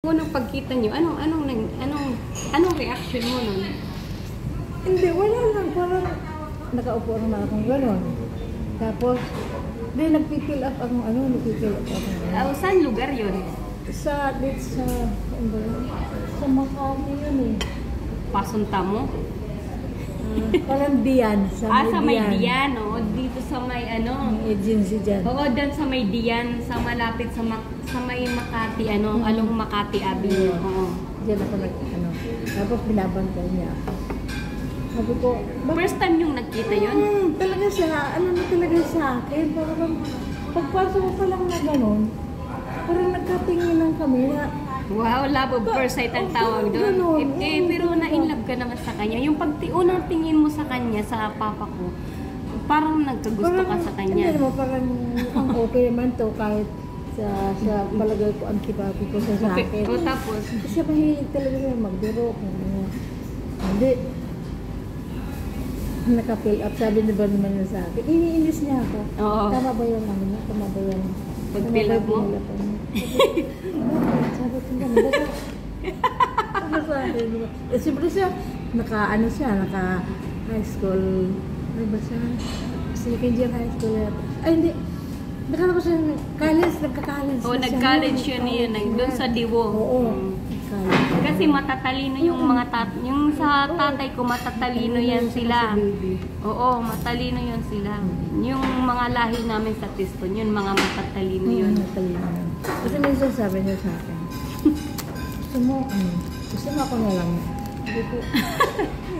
Unang pagkita niyo, anong reaction mo nun? Hindi, wala lang. Parang nakaupo naman akong gano'n. Tapos, nagpipill up akong nagpipill up akong Saan lugar yun? sa Makati yun eh. Pasunta mo? Parang Diyan. Sa may Diyan, oh. Dito sa may May agency dyan. Oo, dyan sa may Diyan, sa malapit sa may Makati, along Makati Avenue. Oo. Diyan ako Tapos binabantay niya ako. Sabi ko, First time yung nagkita yun? Talaga siya, na talaga sa akin. Parang pagpasok ko pa lang na gano'n, parang nagkatingin lang kami na, Wow, love of first sight ang tawag doon. Pero na-inlove ka naman sa kanya. Yung unang tingin mo sa kanya, sa papa ko, parang nagkagusto ka sa kanya. Hindi naman, parang ang okay naman to kahit sa palagay ko antipati ko sa akin. O tapos? Siya mahilig talaga siya magbiro. Hindi. Naka-fill up. Sabi na ba naman niya sa akin? Iniinis niya ako. Oo. Tama ba yung Tama ba yung pag-fill up mo? Sabi ko ba? Ano sa akin? Siyempre siya, naka-high school. Ano ba siya? Second year high school yata. Ay, hindi. Nakala ko siya, nagka-college. Oo, nag-college yun. Doon sa Diwo. Oo. Kasi matatalino yung yung sa tatay ko matatalino yan sila. Oo, matalino yan sila. Yung mga lahi namin sa Tiston, yun mga matatalino yun. Kasi minsan sabi niya sa akin, gusto mo ako na lang. Sabi ko,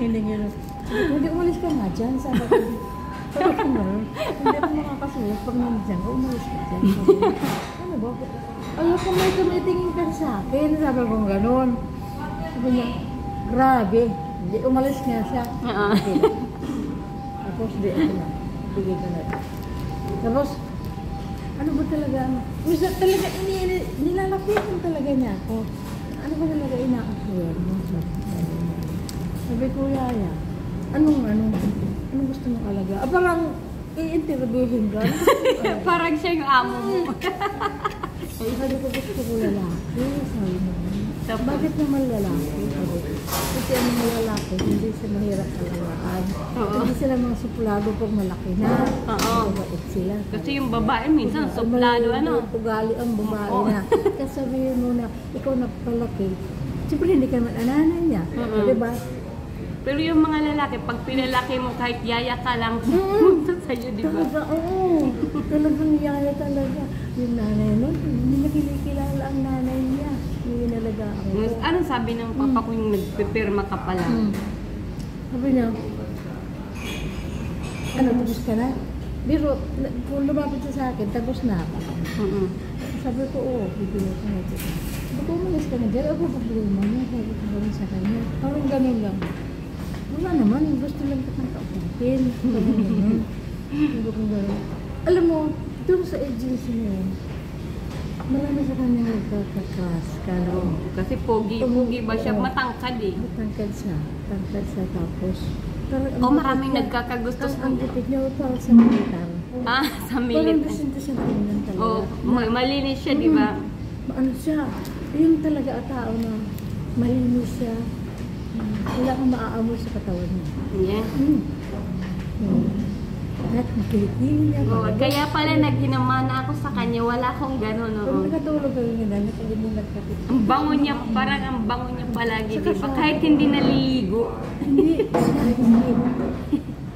hindi umalis ka nga dyan. Sabi ko hindi ako makakasulat pag nandiyan ka, umalis ka dyan. Ano ba? Ayaw ko may tumitingin ka sa akin. Sabi ko gano'n. Sabi niya, grabe. Hindi, umalis nga siya. Tapos di ako na. Bigay ko na. Tapos, ano ba talaga? Misa talaga, nilalapitan talaga niya ako. Ano ba talaga inaasawar mo? Sabi ko, Yaya, anong gusto mong alaga? Parang i-interviewin ka. Parang siya yung amo mo. Sabi ko, gusto ko lalaki. Sabi mo, bakit naman lalaki? Sabi ko, kasi ang mga lalaki, hindi sila mahirap kalalaan. Hindi sila mga suplado pag malaki na. Mabait sila. Kasi yung babae minsan, suplado ugali ang babae na. Kasi sabihin mo na, ikaw napalaki. Siyempre hindi ka naman ananay niya. Diba? Pero yung mga lalaki, pag pinalaki mo kahit yaya ka lang, pumunta sa'yo, di ba? Talaga, oo. Talagang yaya talaga. Yung nanay nun, hindi nakikilala ang nanay niya. Yung inalagaan ko. Anong sabi ng papa ko yung nagpipirma ka pala? Sabi niya, tapos ka na? Pero, kung lumapit siya sa akin, tapos na ako. Sabi ko, oo, bibigyan ko na ito. Sabi ko, umalis ka na dyan. Ako, problema niya. Sabi ko rin sa kanya. Parang ganun lang. Wala naman, gusto lang kitang kaupin. Sabi ko gano'n. Alam mo, doon sa agency na yun, marami sa kanya nagkakakas. Kasi pogi ba siya? Matangkad eh. Matangkad siya. Tapos, maraming nagkakagusto sa ang tipid niya parang sa militar. Sa Parang militar. gusto siya tingnan talaga. Malinis siya, di ba? Ano siya? Yung talaga tao na malinis siya. Wala kang maaamoy sa katawan niya. Yeah. At nakilikili niya. Kaya pala naghinamana ako sa kanya. Wala akong gano'n. Pag nakatulog ka rin nila, nakapit. Ang bango niya, parang ang bango niya palagi, di ba? Kahit hindi naliligo. Hindi.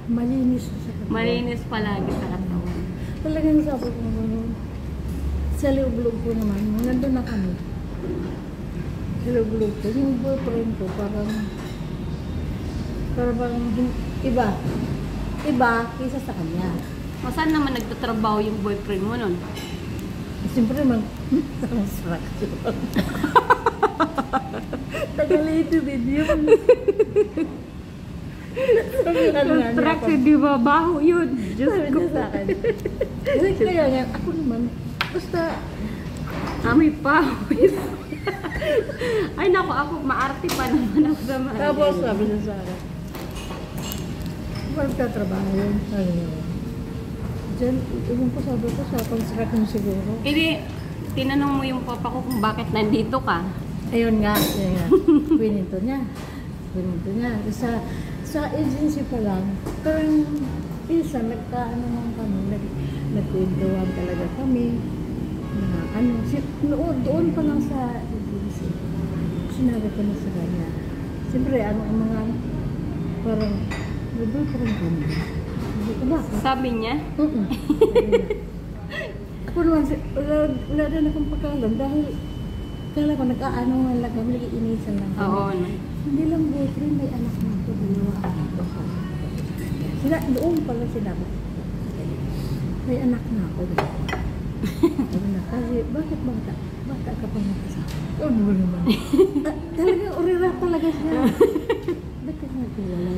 Malinis sa katawan. Malinis palagi sa katawan. Talagang sabi ko gano'n. Sa loob-loob ko naman, nandun na kami. Sa loob-loob ko. Yung boyfriend ko, parang iba kaysa sa kanya. Saan naman nagtatrabaho yung boyfriend mo nun? Siyempre construction. Tagalito din yun. Construction, di ba? Baho yun. Diyos ko. Sa akin. Kaya nga, ako naman, basta may pawis. Ay naku, ako maarte pa naman ako sa mga. Tapos sabi niya sa akin, parang tatrabaho yun. Diyan, iwan ko sabi ko sa construction siguro. Tinanong mo yung papa ko kung bakit nandito ka. Ayun nga. Pininto niya. Sa agency pa lang, parang isa, nagkaano kami, nagkwentuhan talaga kami. Doon pa lang sa agency, sinabi ko na sa kanya. Siyempre, ang mga, parang, doon pa rin kami. Sabi niya? Ako naman, wala na akong pagkalam dahil kala ko nag-aano nga lang kami, nag-iinisan lang kami. Oo. Hindi lang boyfriend, may anak na ako, dalawa anak ko. Doon pala sinabi ko. May anak na ako, dalawa. Kasi, bakit bata ka pa nagkasama? Ano ba naman? Talagang urira talaga siya. Ba't ka nagkiwala?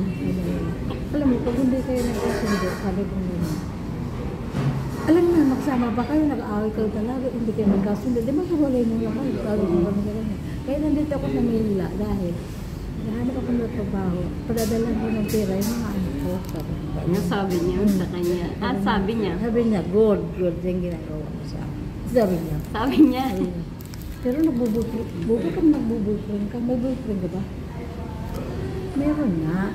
Alam mo, pag hindi kayo nagkasundo, sabi ko naman, alam mo, magsama ba kayo, nag-aaway kayo talaga, hindi kayo nagkasundo. Di ba kawalay mo naman? Sabi ko naman. Kaya nandito ako sa Manila dahil nahanap ako ng trabaho. Padadalan ko ng pera yung mga anak ko. Sabi niya sa kanya. Sabi niya? Sabi niya, good yung ginagawa ko sa akin. Sabi niya. Sabi niya. Pero nagbuboyfriend ka. May boyfriend ka ba? Meron nga.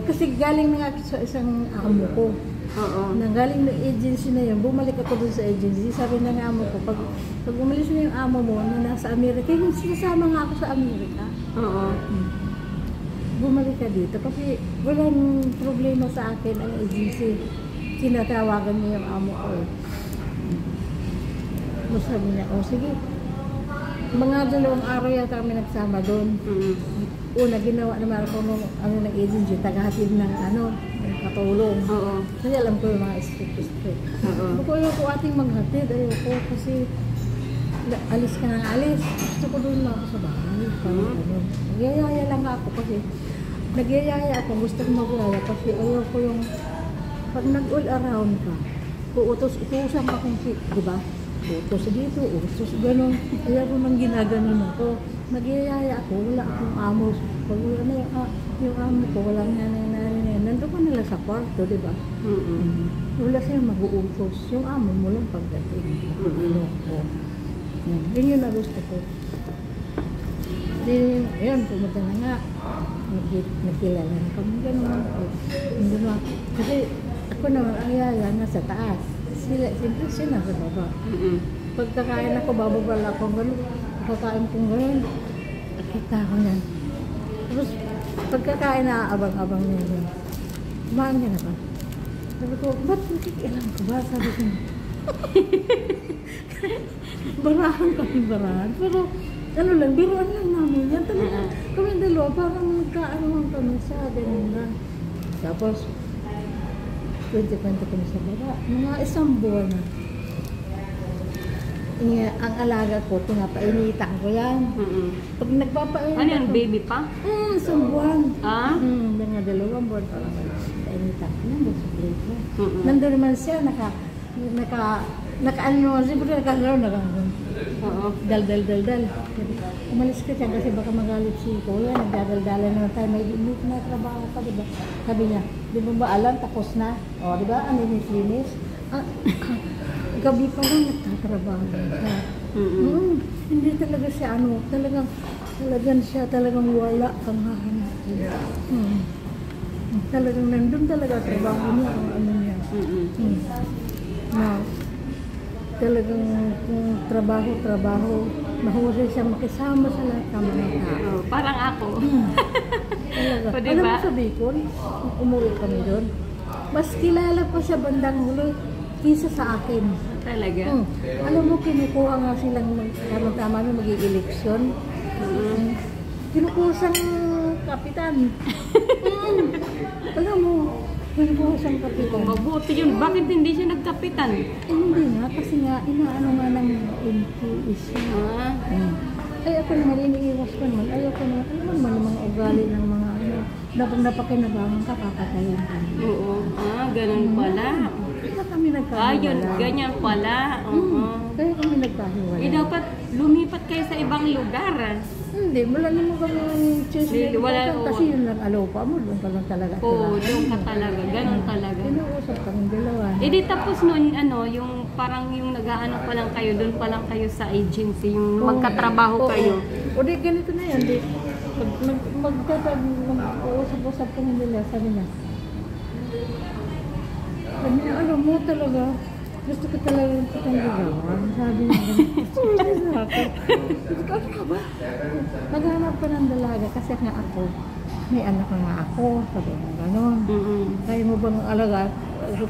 Kasi galing na nga sa isang amo ko. Oo. Nanggaling ng agency na yun, bumalik ako dun sa agency. Sabi na nga amo ko, pag umalis na yung amo mo na nasa Amerika, yung sinasama nga ako sa Amerika. Oo. Bumalik ka dito kasi walang problema sa akin ang agency. Sinatawagan niya yung amo ko. Sabi niya, sige. Mga 2 araw yata kami nagsama doon. Una, ginawa naman ako ng agency, tagahatid ng katulong. Oo. Kasi alam ko yung mga strict. Oo. Ako ayoko ating maghatid. Ayoko kasi alis ka nang alis. Gusto ko doon lang ako sa bahay. Nagyayaya lang ako kasi nagyayaya ako. Gusto ko magyaya kasi ayoko yung pag nag-all around ka, uutusan ka kung di ba? Utos dito, utos gano'n. Kaya ko nang ginaganon ako. Nagyayaya ako, wala akong amo. Pag wala na yung amo ko, walang nanay. Nandun ka nila sa kwarto, di ba? Wala siya mag-uutos. Yung amo mo lang pagdating. Yun yung nagusto ko. Ayun, pumunta na nga. Nagkilala na kami gano'n. Kasi ako naman ang yaya nga sa taas. Siyempre siya nasa baba. Pagkakain ako, bababa lang ako gano'n. Pagkakain kong gano'n, nakita ko yan. Tapos pagkakain na abang-abang niya yun. Kumain ka na ba? Sabi ko, ba't nakikialam ko ba? Sabi ko, barahan kami barahan. Pero ano lang, biruan lang namin yan. Talaga, kami dalawa, parang nagkaanuhan kami sa ganun lang. Tapos, 20 kami sa baba. Mga 1 buwan na. Ang alaga ko, pinapainitan ko yan. Pag nagpapainitan ano yan, baby pa? 1 buwan. Mga 2 buwan pa lang. Painitan ko yan, sa plate ko. Nandun naman siya, naka-ano naman siya, pero nakagano'n. Dal. Umalis ka siya kasi baka magalit si Kuya, nagdadal-dalan naman tayo, may limit na trabaho pa, diba? Sabi niya, di ba alam, tapos na? O, diba, ang linis-linis? Gabi pa lang nagtatrabaho siya. Hindi talaga siya, talagang wala kang hahanapin. Talagang nandun talaga trabaho niya, ano niya. Talagang trabaho, mahusay siyang makisama sa lahat ng mga tao. Parang ako. Talaga. O, diba? Alam mo sa Bicol, umuwi kami doon. Mas kilala pa siya bandang huli kisa sa akin. Talaga? Alam mo, kinukuha nga silang tama-tama na mag-i-eleksyon. Kinukuha siyang kapitan. Alam mo, kinukuha siyang kapitan. Mabuti yun. Bakit hindi siya nagkapitan? Hindi nga, kasi nga, inaano nga ng MPs. Ay, ako naman, iniiwas ko naman. Ayoko naman, alam mo naman mga ugali ng mga napakinabangan ka, papatayin ka. Oo. Ganun pala. Kaya kami nagkahiwalay. Ganyan pala. Kaya kami nagkahiwalay. Dapat lumipat kayo sa ibang lugar. Hindi, wala naman kami choice Hindi, na wala, iwasan. Kasi yun lang alo pa mo, doon ka lang talaga. Oo, doon ka talaga. Ganun talaga. Pinuusap kami dalawa. Eh di tapos nun, yung parang yung nag-aano pa lang kayo, doon pa lang kayo sa agency, yung magkatrabaho Oo. kayo. O di, ganito na yan. Di, mag-uusap-usap kami nila, sabi niya, ano mo talaga, gusto ko talaga kitang ligawan. Sabi niya, sabi sa akin, ano ka ba? Naghanap ka ng dalaga kasi nga ako, may anak na nga ako, sabi niya, gano'n. Kaya mo bang alaga,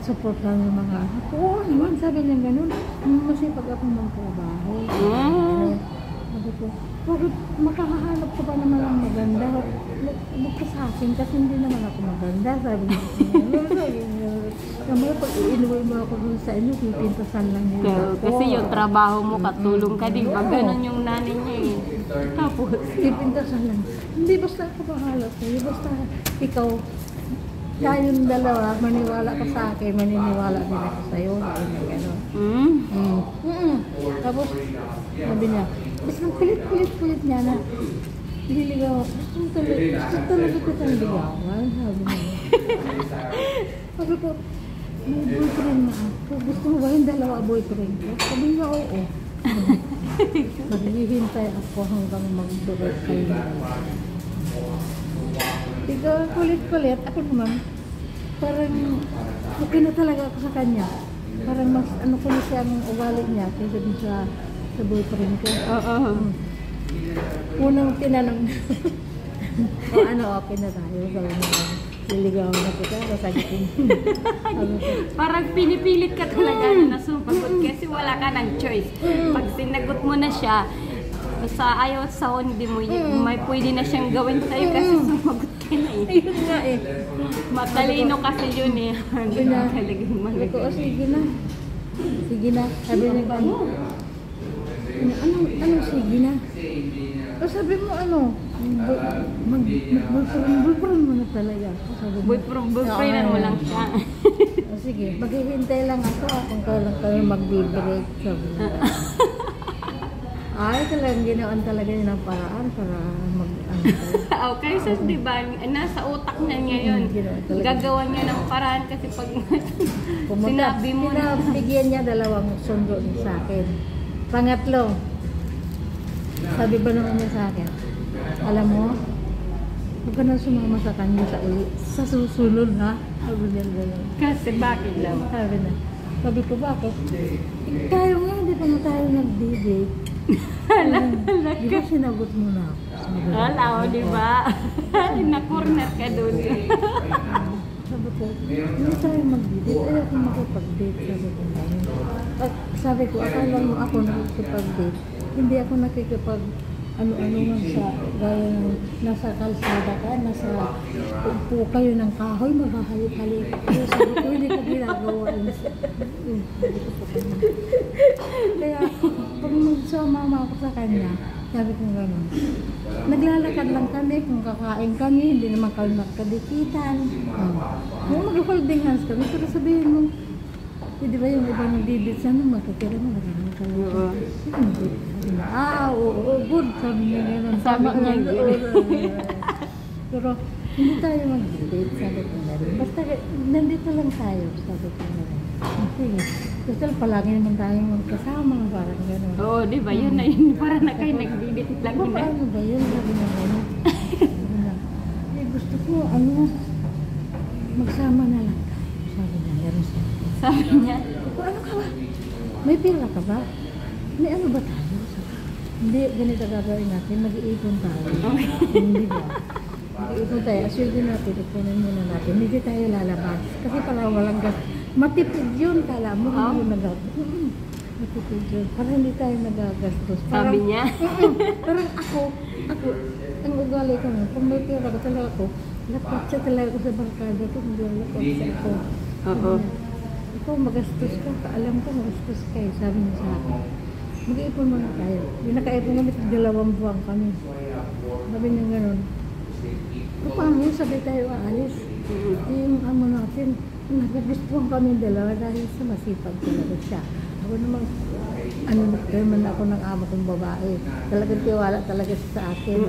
supportan yung mga anak ko? Oo, naman, sabi niya gano'n. Masipag akong magtrabaho. Sabi ko, bakit makahahanap ko pa naman ang maganda? Huwag ka sa akin kasi hindi naman ako maganda. Sabi niya, naman pag iinuwi mo ako dun sa inyo, pipintasan lang niya. Kasi yung trabaho mo, katulong ka din. Pag ganun yung nanay niya eh. Tapos, Pipintasan lang. Hindi basta ako bahala sa'yo. Basta ikaw, tayong dalawa, maniwala ka sa akin, maniniwala din ako sa'yo. Sabi niya gano'n. Tapos, sabi niya, basta pilit-pilit niya na, liligaw, gusto talaga kitang ligawan, sabi niya. Sabi ko, may boyfriend na ako. Gusto mo ba yung dalawa boyfriend ko? Sabi niya, oo. Maghihintay ako hanggang mag-durot kayo. Ikaw, kulit-kulit. Ako naman, parang okay na talaga ako sa kanya. Parang mas ano ko na siya ang ugali niya kaysa din sa boyfriend ko. Unang tinanong o ano, okay na tayo. Sabi niya, liligawan na kita, kasagitin. parang pinipilit ka talaga na nasumpagot kasi wala ka ng choice. Pag sinagot mo na siya, sa ayaw sa hindi mo, may pwede na siyang gawin sa'yo kasi sumagot ka na eh. Ayun nga eh. Matalino kasi yun eh. Sabi na, Talagang sabi ko, malagay. sige na. Sige na. Sabi niya, anong sige na? O sabi mo ano, boyfriend mo na talaga. Sabi mo, Boyfriend mo lang siya. o sige, maghihintay lang ako kung kailan kami mag-break. Sabi niya. Ay, talagang ginawan talaga yun ang paraan para Okay, so diba, nasa utak niya ngayon. Gagawa niya ng paraan kasi pag sinabi mo na. Bigyan niya dalawang sundo sa akin. Pangatlo, sabi ba naman niya sa akin, alam mo, huwag ka na sumama sa kanya sa susunod ha. Sabi niya gano'n. Kasi bakit lang? Sabi ko, bakit? Tayo nga, hindi pa na tayo nag-date. Di ba sinagot mo na ako? Hala, o diba? Na-corner ka doon. Sabi ko, hindi tayo mag-date. Ayaw ko makipag-date. Sabi ko, akala mo ako nakikipag-date. Hindi ako nakikipag ano-ano man sa gaya ng nasa kalsada ka, nasa upo kayo ng kahoy, maghahalik-halik kayo. Sabi ko, hindi ko ginagawa. Kaya, pag magsumama ako sa kanya, sabi ko gano'n, naglalakad lang kami, kung kakain kami, hindi naman kami magkadikitan. Kung mag-holding hands kami, pero sabihin mo, di ba yung iba nag-dibit sa nung makikira mo, naglalakad kami. Oo, good, sabi niya gano'n. Sabi niya good. Pero, hindi tayo mag-date, sabi ko gano'n. Basta, nandito lang tayo, sabi ko gano'n. Sige. Gusto palagi naman tayong magkasama, parang gano'n. Oo, di ba? Yun na yun. Parang na kayo nag-date lang. Paano ba yun? Sabi niya gano'n. Gusto ko, magsama na lang tayo. Sabi niya gano'n. Sabi niya, ano ka ba? May pera ka ba? May ano ba tayo? Hindi, ganito gagawin natin. Mag-iipon tayo. Hindi ba? Mag-iipon tayo. Aswerte natin. Ipunan muna natin. Hindi tayo lalabas. Kasi pala walang gas. Matipid yun. Kala mo hindi yung nagagastos. Matipid yun. Parang hindi tayo nagagastos. sabi niya. Parang ako, ang ugali ko na. Kung may pera ko talaga ako, lapat siya talaga ko sa barkada ko. Hindi lapat siya ako. Oo. Ikaw magastos ka. Kaalam ko magastos kayo. Sabi niya sa akin. Mag-iipon muna tayo. Yung nakaipon kami, 2 buwan kami. Sabi niya gano'n. Paano yun, sabay tayo aalis. Yung amo natin, nagugustuhan kami dalawa dahil sa masipag talaga siya. Ako naman, ano naman ako ng amo kong babae. Talagang tiwala talaga siya sa akin.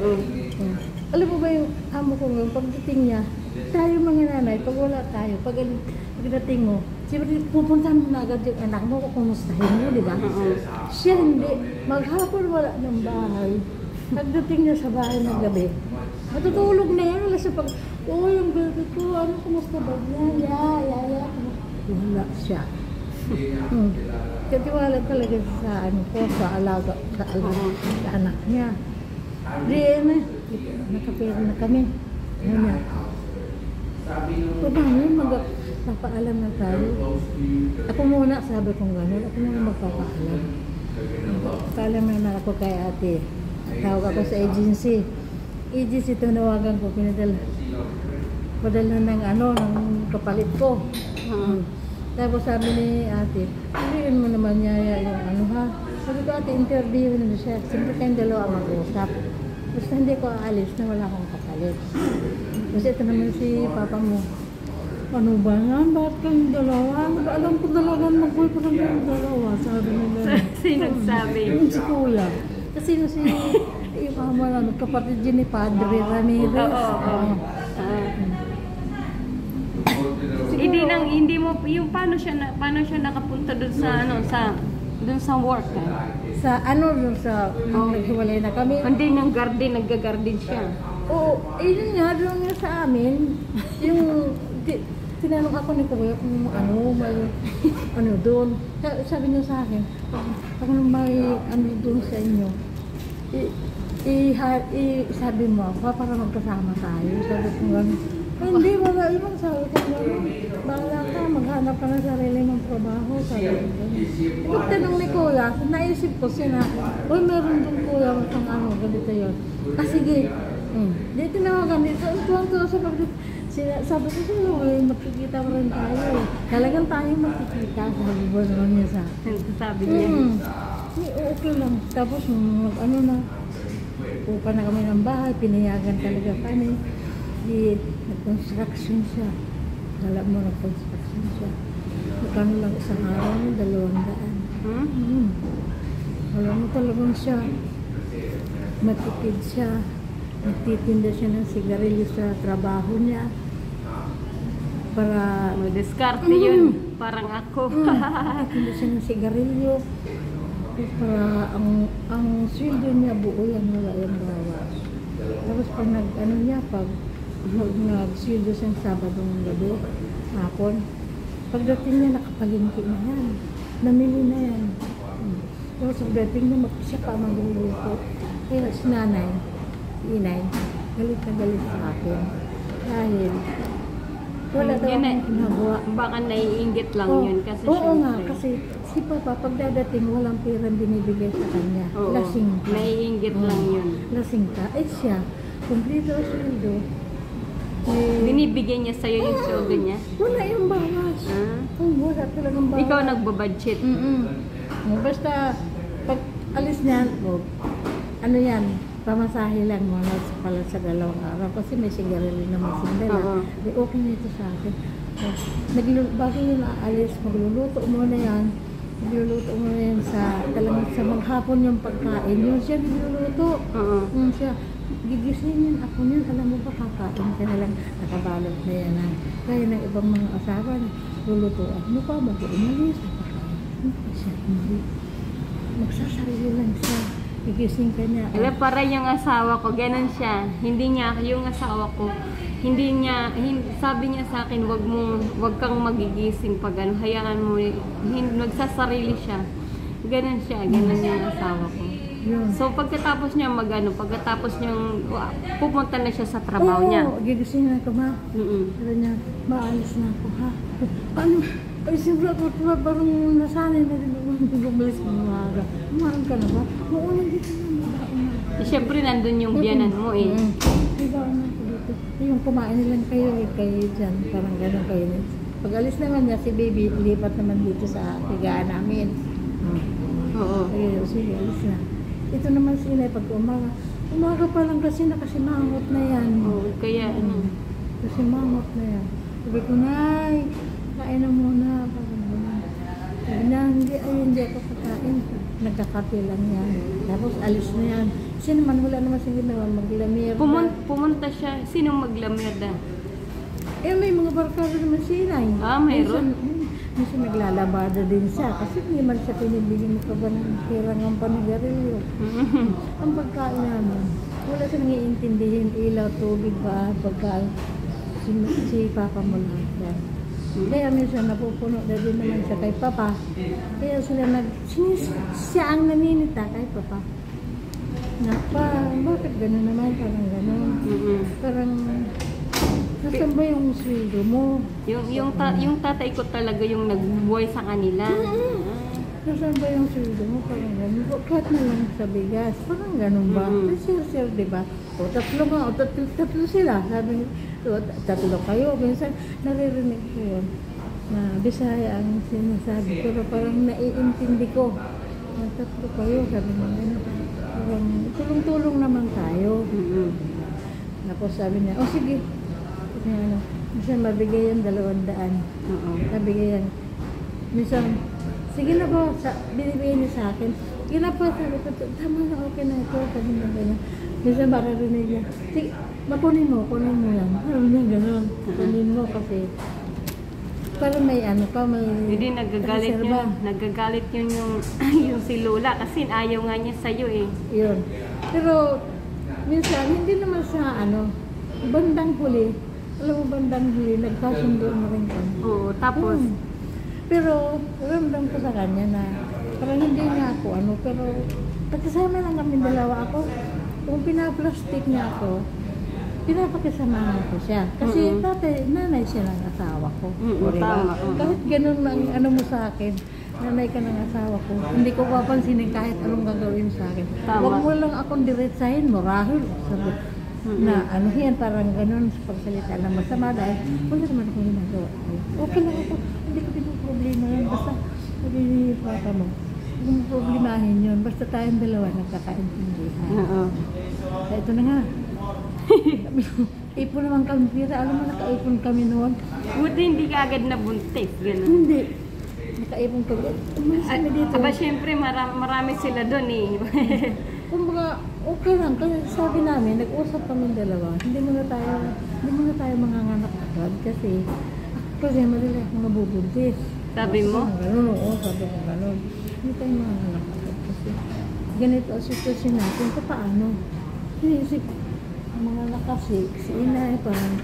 Alam mo ba yung amo ko ngayon, pagdating niya, tayo mga nanay, pag wala tayo, pagdating mo, siyempre pupuntahan mo na agad yung anak mo, kumustahin mo, di ba? Siya hindi, maghapon wala ng bahay. Pagdating niya sa bahay ng gabi, matutulog na yan, wala siya pag, yung baby ko, ano, kumusta ba? Ya. Wala siya. Kasi wala talaga sa ano ko, sa alaga, sa anak niya. Di na, nakapera na kami. Ano paano magpapaalam na tayo? Ako muna, sabi kong gano'n, ako muna magpapaalam. Magpapaalam na ako kay ate. Tawag ako sa agency. Agency, tinawagan ko, padala ng ano, ng kapalit ko. Tapos sabi ni ate, sabihin mo naman niya yung ano ha. Sabi ko ate, interview na siya. Siyempre kayong dalawa mag-usap. Basta hindi ko aalis na wala akong kapalit. Kasi ito naman si papa mo. Ano ba yan? Bakit kayong dalawa? Alam ko talaga mag-boyfriend kayong dalawa. Sabi nila. Sino nagsabi? Yung si kuya. Kasi yung amo na kapatid din ni Padre Ramirez. Hindi mo yung paano siya nakapunta doon sa ano doon sa work sa ano yung sa naghiwalay na kami. Hindi ng garden, nagga-garden siya. Oo, yun nga doon nga sa amin. Yung tinanong ako ni Kuya kung ano doon. Sabi niya sa akin, pag may ano doon sa inyo, sabi mo, para magkasama tayo. Sabi ko gano'n. Hindi, wala ibang sabi ko gano'n. Bahala ka, maghanap ka ng sarili mong trabaho. Sabi ko gano'n. Pagtanong ni Kuya, naisip ko siya na, uy, meron doon Kuya, kung ano, ganito yun. Sige. Di tinawagan dito. Tuwang-tuwa sa sabi ko sila, magkikita pa rin tayo. Talagang tayo magkikita. Sabi ko naman niya sa akin. Sabi niya. Okay lang. Tapos, ano na, upa na kami ng bahay, pinayagan talaga kami. Nag-construction siya. Alam mo, nag-construction siya. Magkano lang isang araw mo, 200. Alam mo talagang siya. Matipid siya. Nagtitinda siya ng sigarilyo sa trabaho niya. Para diskarte yun. Parang ako. Nagtitinda siya ng sigarilyo. Para ang sweldo niya buo yan, wala yung bawas. Tapos pag pag nag-sweldo siyang Sabado ng gabi, hapon, pagdating niya nakapalingki na yan. Namili na yan. Tapos pagdating niya, siya pa magluluto. Kaya si nanay, inay, galit na galit sa akin. Dahil wala daw akong ginagawa. Baka naiinggit lang yun. Kasi oo nga, kasi si Papa, pagdadating, walang pirang binibigay sa kanya. Oo, lasing ka. naiinggit lang yun. Lasing ka. Siya, kumplito ang sweldo. Binibigyan niya sa'yo yung sweldo niya? Wala yung bawas. Wala talagang bawas. Ikaw nagbabudget? Basta, pag alis niya, ano yan, pamasahe lang muna pala sa 2 araw. Kasi may sigarilyo naman sindala. Okay na ito sa akin. Bago yun aalis, magluluto muna yan. Magluluto muna yan talagang sa maghapon yung pagkain. Yun siya nagluluto. Yun siya. Gigisingin ako niyan. Alam mo ba, kakain ka na lang. Nakabalot na yan. Kaya ng ibang mga asawa na lulutuan. Ano pa ba? Umalis. Hindi siya. Magsasarili lang siya. Gigising ka niya. Alam, para yung asawa ko, ganun siya. Hindi niya, yung asawa ko, sabi niya sa akin, wag kang magigising pag ano, hayaan mo, nagsasarili siya. Ganun siya, ganun yung asawa ko. So pagkatapos niya pagkatapos niyang pupunta na siya sa trabaho niya. Oo, gigising na ako ma. Sabi niya, maalis na ako ha. Paano? Ay, siyempre ako, parang nasanay na rin ako. Bumalis mo maaga. Umarang ka na ba? Oo, nandito na. Siyempre, nandun yung biyanan mo eh. Diba na ako dito. Yung kumain nilang kayo dyan. Parang gano'n kayo. Pag alis naman niya, si baby, lipat naman dito sa higaan namin. Oo. Ayun, sige, alis na. Ito naman si Inay, pag umaga pa lang kasi nakasimangot na yan. Oo, kaya ano. Nakasimangot na yan. Sabi ko, Nay, kain na muna. Sabi na, hindi ako kakain. nagkakape lang yan. Tapos alis na yan. Siya naman, wala naman sa ginawa, maglamir. Pumunta siya. Sinong maglamir na? Eh, may mga barkada naman sila. Mayroon? Minsan naglalabada din siya. Kasi hindi man siya pinibigyan mo ka ba ng pirang ang panigarilyo. Ang pagkain namin, wala siya nangiintindihin. Ilaw, tubig ba, pagkain. Si Papa mo lahat yan. Kaya minsan napupuno na din naman siya kay Papa. Kaya sila siya ang naninita kay Papa. Bakit gano'n naman? Parang gano'n. Parang, nasan ba yung sweldo mo? Yung tatay ko talaga yung nagbubuhay sa kanila. Nasaan ba yung sweldo mo? Parang gano'n. Kahit na lang sa bigas. Parang gano'n ba? Sir, diba? O tatlo nga, o tatlo sila. Sabi, tatlo kayo. Minsan, naririnig ko yun. Na Bisaya ang sinasabi. Pero parang naiintindi ko. Tatlo kayo. Sabi mo, parang tulong-tulong naman tayo. Tapos sabi niya, oh sige. Minsan mabigay yan 200. Nabigay yan. Minsan, sige na po, binibigay niya sa akin. Sige na po, sabi ko, tama na, okay na ito. Sabi na ganyan. Minsan maririnig niya, sige, kunin mo yan. Sabi niya gano'n. Kunin mo kasi, parang may ano pa, may... Hindi, nagagalit yun. Nagagalit yun yung si Lola kasi ayaw nga niya sa'yo eh. Yun. Pero, minsan, hindi naman sa bandang huli. Alam mo, bandang huli, nagkasundo na rin kami. Oo, tapos? Pero, ramdam ko sa kanya na parang hindi niya ako pero pagkasama lang kami dalawa ako. Kung pinaplastic niya ako, pinapakisamahan ko siya. Kasi nanay siya ng asawa ko. Tama. Kahit ganun ang mo sa akin, nanay ka ng asawa ko, hindi ko papansinin kahit anong gagawin sa akin. Huwag mo lang akong diretsahin mo, Rahul. Sabi, na yan, parang ganun sa pagsalita lang masama dahil wala naman akong ginagawa. Okay lang ako, hindi ko pinoproblema yan. Basta, sabi ni Papa mo, kung problemahin yun, basta tayong dalawa nagkakaintindihan. Ito na nga. Ipon naman kami pira. Alam mo, nakaipon kami noon. Buti hindi ka agad nabuntis. Ganun. Hindi. Nakaipon kami. Umalis kami dito. Aba, syempre, marami sila doon eh. Kumbaga, okay lang. Kasi sabi namin, nag-usap kami dalawa. Hindi muna tayo manganganak agad. Kasi madali akong nabubuntis. Sabi mo? Ganun, oo. Sabi ko ganun. Hindi tayo manganganak agad. Kasi ganito ang sitwasyon natin. Paano? Inisip, mga nakasik, si inay, parang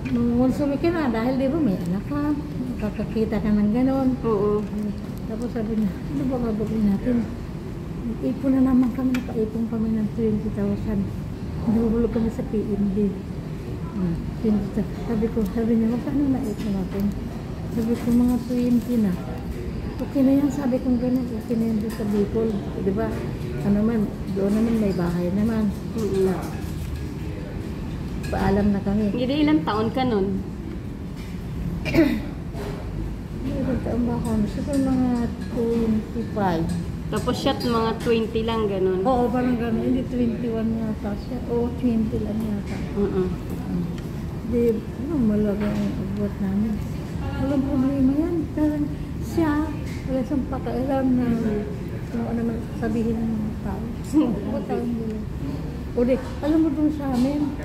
mangonsumi ka na dahil di ba may anak ka, kakakita ka ng gano'n. Oo. Tapos sabi na, ano ba gagawin natin? Ipon na naman kami, nakaipon kami ng 20,000. Nahulog kami sa PNB. Sabi niya, magkano naipon natin? Sabi ko, mga 20 na. Okay na yan, sabi kong gano'n, okay na yan doon sa Bicol. Di ba? Doon naman may bahay naman. Paalam na kami. Hindi, ilang taon ka nun? Ilang taon ba ako? Siguro mga 25. Tapos siya mga 20 lang, ganun. Oo, parang gano'n. Hindi 21 yata siya. Oo, 20 lang yata. Di, malaga ang abot namin. Walang problema yan. Parang siya, wala siyang pakailan na kung ano naman sabihin ng tao. Uli, alam mo doon sa amin,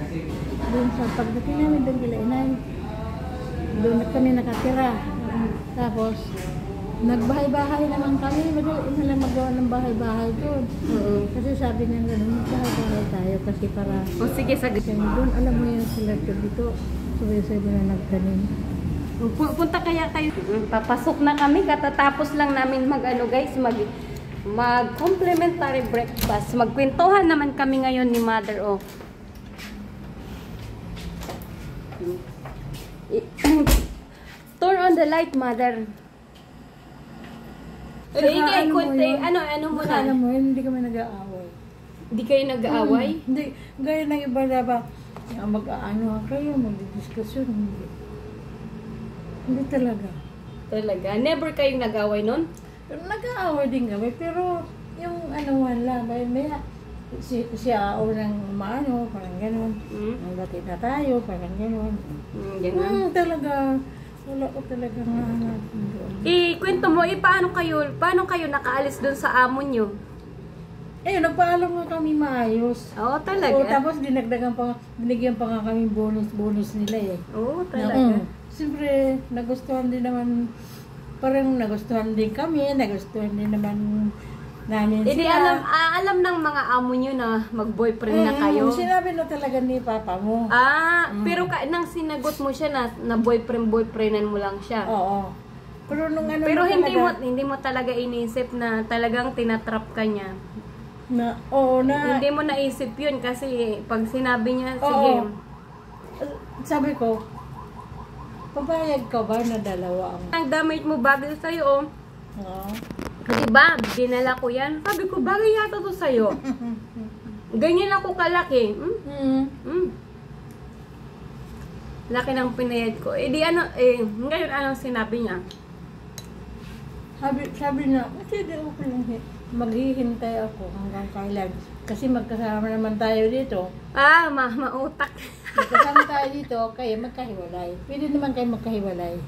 doon sa pagdating namin doon kila inay, doon kami nakatira. Tapos, nagbahay-bahay naman kami, madali na lang magawa ng bahay-bahay doon. Kasi sabi niya gano'n, magbahay-bahay tayo kasi para... O sige, sagutin. Doon, alam mo yung sila dito, sabi na nagtanim. Punta kaya kayo. Papasok na kami, katatapos lang namin guys, mag-complimentary breakfast. Magkwentuhan naman kami ngayon ni Mother. Turn on the light, Mother. Ano mo na? Alam mo, hindi kami nag-aaway. Hindi kayo nag-aaway? Hindi. Gaya ng iba na ba, mag-aano kayo, mag-diskusyon. Hindi talaga. Talaga? Never kayong nag-aaway nun? Nag-aaway din kami, pero yung wala, may siya unang parang gano'n. Nagbati na tayo, parang gano'n. Gano'n? Talaga, Wala ko talaga nahanapin doon. Kwento mo, paano kayo nakaalis doon sa amo nyo? Nagpaalam nga kami maayos. Oo, talaga? Oo, tapos binigyan pa nga kami bonus nila eh. Oo, talaga. Siyempre, nagustuhan din naman, parang nagustuhan din kami, nagustuhan din naman namin sila. Alam ng mga amo nyo na mag-boyfriend na kayo? Sinabi na talaga ni papa mo. Pero nang sinagot mo siya na boyfriendan mo lang siya? Oo. Pero nung Pero hindi mo talaga inisip na talagang tinatrap ka niya? Hindi mo naisip yun kasi pag sinabi niya, sige. Sabi ko, papayag ka ba na dalawa ang... Ang damit mo bagay sa'yo, Oo. Diba, dinala ko yan. Sabi ko, bagay yata to sa'yo. Ganyan ako kalaki. Laki ng pinayad ko. Ngayon anong sinabi niya? Sabi niya, kasi di ako lang maghihintay ako hanggang kailan. Kasi magkasama naman tayo dito. Mautak. Magkasama tayo dito, kayo magkahiwalay. Pwede naman kayo magkahiwalay.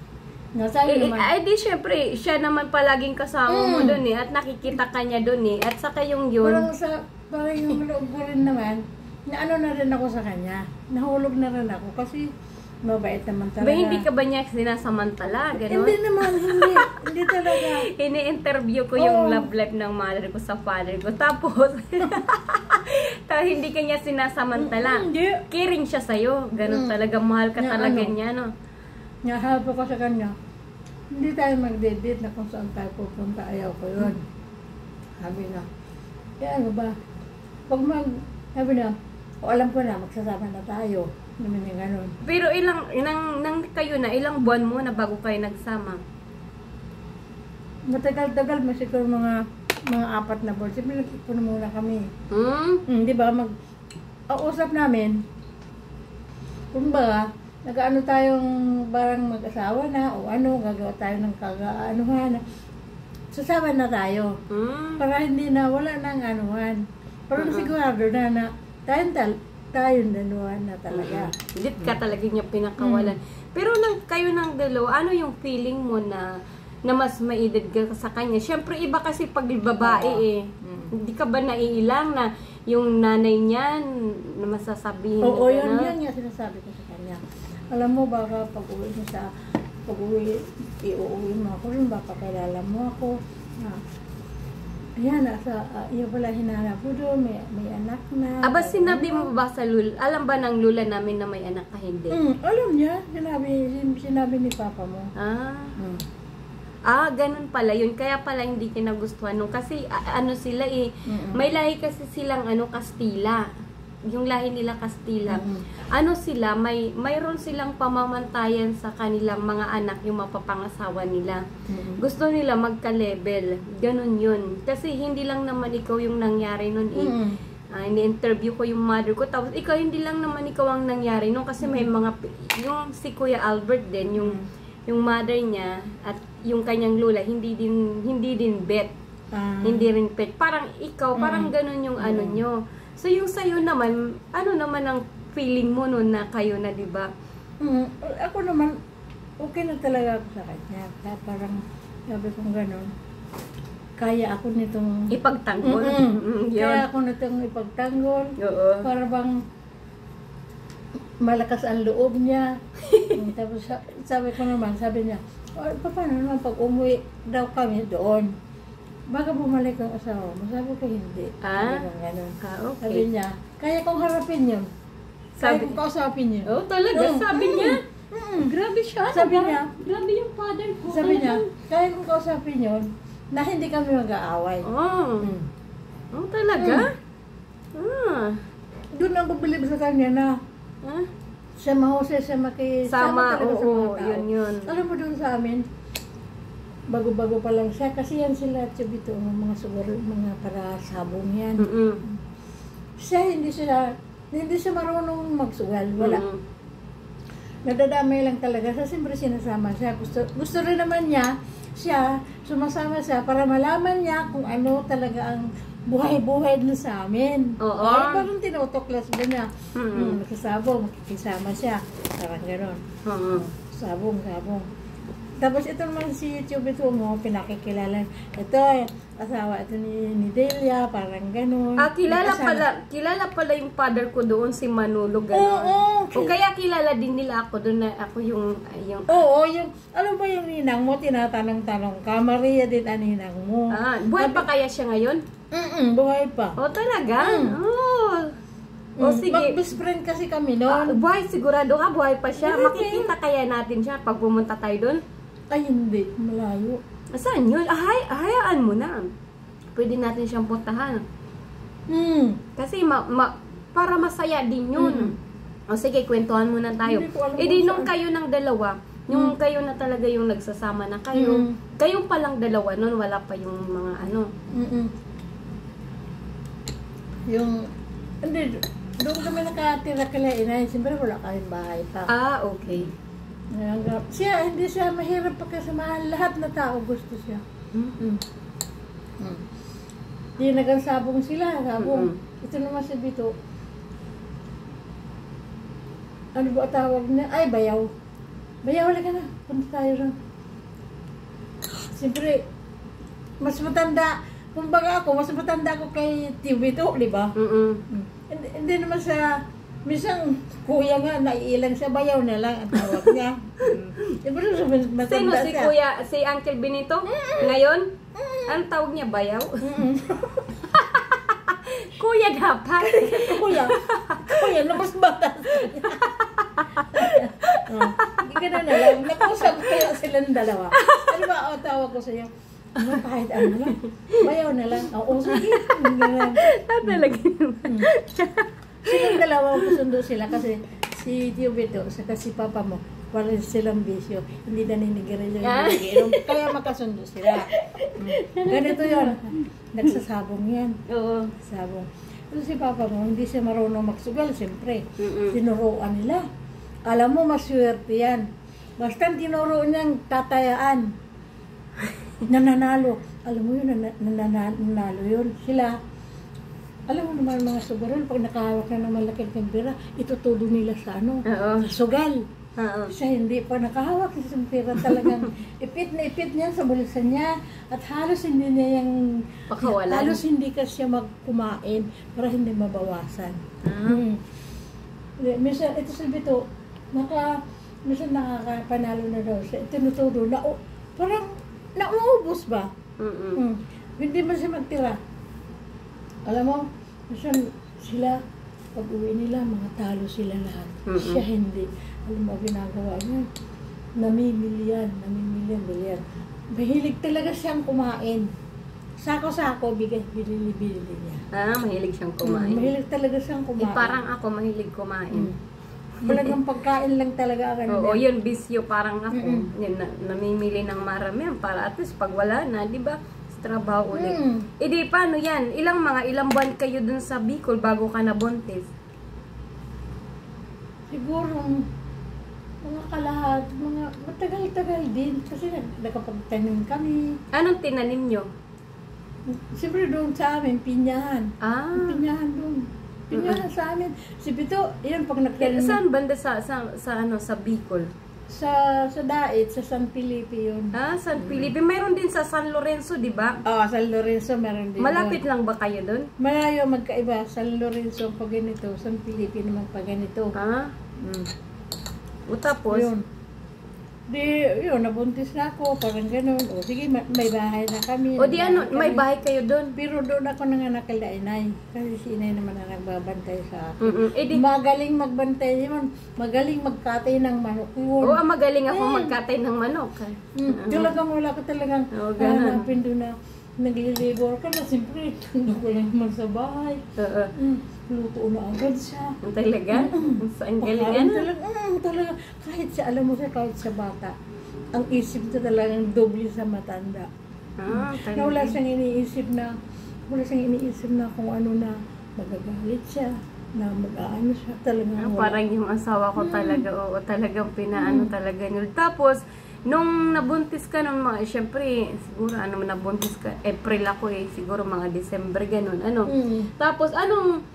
Nasabi naman. Di syempre, siya naman palaging kasama mo doon eh. At nakikita ka niya doon eh. At saka yung yun. Parang yung loob ko rin naman, na ano na rin ako sa kanya. Nahulog na rin ako kasi mabait naman talaga. Hindi ka ba niya sinasamantala? Ganun? Hindi naman, hindi talaga. Ini-interview ko yung love life ng mother ko sa father ko. Tapos, hindi ka niya sinasamantala. Hindi. Caring siya sa'yo. Ganun talaga, mahal ka talaga niya, no? Nahalap ko sa kanya, hindi tayo mag-date na kung saan tayo pupunta, ayaw ko yun. Sabi na, ano ba? Sabi na, alam ko na, magsasama na tayo. Naman yung ganun. Pero ilang buwan mo na bago kayo nagsama? Matagal-tagal, siguro mga 4 na buwan. Siyempre, nagkipon muna kami. Di ba, usap namin, kung ba, nag-ano tayong parang mag-asawa na o gagawa tayo ng kagaanuhan. Sasama na tayo. Para hindi na, wala nang anuhan. Pero sigurado na tayong dalawa na talaga. Hindi ka talaga niya pinakawalan. Pero kayo ng dalawa, ano yung feeling mo na mas maedad ka sa kanya? Siyempre, iba kasi pag babae Hindi ka ba naiilang na yung nanay niya na masasabihin Oo, yun nga sinasabi ko sa kanya. Alam mo, baka pag-uwi iuwi mo ako rin, baka kilala mo ako. Ayan, yun pala hinanap ko doon, may anak na. Sinabi mo ba sa lula? Alam ba ng lula namin na may anak ka hindi? Alam niya, sinabi ni papa mo. Ganun pala yun. Kaya pala hindi kinagustuhan nung kasi sila may lahi kasi silang Kastila. Yung lahi nila Kastila. Sila, mayroon silang pamamantayan sa kanilang mga anak, yung mapapangasawa nila. Gusto nila magka-level. Ganun yun. Kasi hindi lang naman ikaw yung nangyari nun ini-interview ko yung mother ko. Tapos ikaw, hindi lang naman ikaw ang nangyari nun. Kasi may yung si Kuya Albert din, yung mother niya at yung kanyang lula, hindi din bet. Hindi rin pet. Parang ikaw, parang ganun yung nyo. So yung sa'yo naman, ano naman ang feeling mo nun na kayo na, di ba? Ako naman, okay na talaga ako sa kanya. Kaya parang, sabi kong gano'n, kaya ako nitong... Ipagtanggol. Kaya ako nitong ipagtanggol. Oo. Para bang malakas ang loob niya. Tapos sabi niya, paano naman pag umuwi daw kami doon? Baka bumalik ang asawa mo. Sabi ko hindi. Okay. Sabi niya, kaya kong harapin yun. Kaya kong kausapin yun. Talaga? Sabi niya? Grabe siya. Sabi niya, grabe yung father ko. Sabi niya, kaya kong kausapin yun na hindi kami mag-aaway. Talaga? Doon ako bilib sa kanya na siya mahusay, siya makisama talaga sa mga tao. Yun. Alam mo doon sa amin, bago-bago pa lang siya, kasi yan sila Chubito, mga sugar, mga para sabong yan. Hindi siya marunong magsugal, wala. Nadadamay lang talaga, sa siyempre sinasama siya. Gusto rin naman niya, sumasama siya para malaman niya kung ano talaga ang buhay-buhay na sa amin. Parang tinutoklas ba niya? Nakisabong, makikisama siya. Parang gano'n. Sabong. Tapos ito naman si Chubito mo, pinakikilala. Ito, asawa ito ni Delia, parang ganun. Kilala pala yung father ko doon, si Manolo, ganun. Oo, O kaya kilala din nila ako doon na ako yung Oo, ano ba yung ninang mo, tinatanong-tanong ka, Maria din ang ninang mo. Buhay pa kaya siya ngayon? Buhay pa. O talaga? O sige. Mag-best friend kasi kami noon. Buhay, sigurado ka, buhay pa siya. Makikita kaya natin siya pag pumunta tayo doon? Ay, hindi. Malayo. Saan yun? Hayaan mo na. Pwede natin siyang puntahan. Kasi para masaya din yun. O sige, kwentuhan muna tayo. Di nung kayo ng dalawa, yung kayo na talaga yung nagsasama na kayo, kayo palang dalawa nun, wala pa yung mga ano. Hindi, doon kami nakatira kala inay. Siyempre wala kayong bahay pa. Okay. Hindi siya mahirap pagkasamahan. Lahat na tao gusto siya. Di nagansabong sila. Ito naman si Bito. Ano ba tawag niya? Ay, bayaw. Bayaw, wala ka na. Punta tayo rin. Siyempre, mas matanda. Kumbaga ako, mas matanda ako kay Tio Bito, di ba? Hindi naman siya. Minsan, kuya nga, naiilang siya, bayaw na lang ang tawag niya. Sino si kuya? Si Uncle Benito? Ngayon? Anong tawag niya? Bayaw? Kuya dapat. Kuya, labas bata. Gano'n na lang. Nakausap kaya silang dalawa. Ano ba, tawag ko sa'yo? Kahit ano lang. Bayaw na lang. Sige. Gano'n. Talaga naman. Silang dalawa sundo sila kasi si Tio Bito saka si Papa mo wala silang bisyo. Hindi na ninigirin yung kaya makasundo sila. Ganito yun. Nagsasabong yan. Oo. Sabong. Pero si Papa mo, hindi siya marunong magsugal, siyempre. Tinuruan nila. Alam mo, maswerte yan. Basta tinuro niyang tatayaan. Nananalo. Alam mo yun, nananalo yun. Sila. Alam mo naman mga sugarol, pag nakahawak na ng malaking pera, itutudo nila sa sa sugal. Siya hindi pa nakahawak ng pera, talagang ipit na ipit niya sa bulsa niya at halos hindi niya yung pakawalan. Halos hindi ka siya magkumain para hindi mabawasan. Minsan, ito si Bito, minsan nakakapanalo na daw siya. Tinutudo na, parang nauubos ba? Hindi ba siya magtira? Alam mo, minsan sila, pag uwi nila, mga talo sila lahat. Siya hindi. Alam mo, ginagawa niya. Namimilian. Mahilig talaga siyang kumain. Sako-sako, binili niya. Mahilig siyang kumain. Mahilig talaga siyang kumain. Parang ako, mahilig kumain. Talagang pagkain lang talaga. Oo, yun, bisyo, parang ako. Yun, namimili ng marami. Para at least, pag wala na, di ba? Trabaho ulit. Di paano yan? Ilang buwan kayo dun sa Bicol bago ka nabuntis? Siguro mga kalahat, matagal-tagal din kasi nakapagtanim kami. Anong tinanim nyo? Siyempre doon sa amin, pinyahan. Pinyahan doon. Pinyahan sa amin. Si Bito, yan pag nagtanim. Saan banda sa Bicol? Sa Dait, sa San Felipe yun. San Felipe. Mayroon din sa San Lorenzo, di ba? San Lorenzo meron din. Malapit lang ba kayo doon? Malayo, magkaiba. San Lorenzo pag ganito, San Felipe naman pag ganito. O tapos? Yun, nabuntis na ako, parang ganun. O sige, may bahay na kami. O di ano, may bahay kayo doon? Pero doon ako nanganak kay inay. Kasi si inay naman na nagbabantay sa akin. Magaling magbantay yun. Magaling magkatay ng manok yun. Oo, magaling ako magkatay ng manok. Talagang wala ko talagang hanapin doon na nag-labor ka na. Siyempre, hindi ko lang naman sa bahay. Luto na agad siya. Talaga? Ang galingan? Talaga. Kahit siya, alam mo siya, kahit sa bata, ang isip niya talagang doble sa matanda. Na wala siyang iniisip na kung ano na magagalit siya, na mag-aano siya. Talagang parang yung asawa ko talaga, talagang pinaano talaga nyo. Tapos, nung nabuntis ka ng mga, syempre, siguro, nabuntis ka, April ako siguro mga December, ganun, Tapos, anong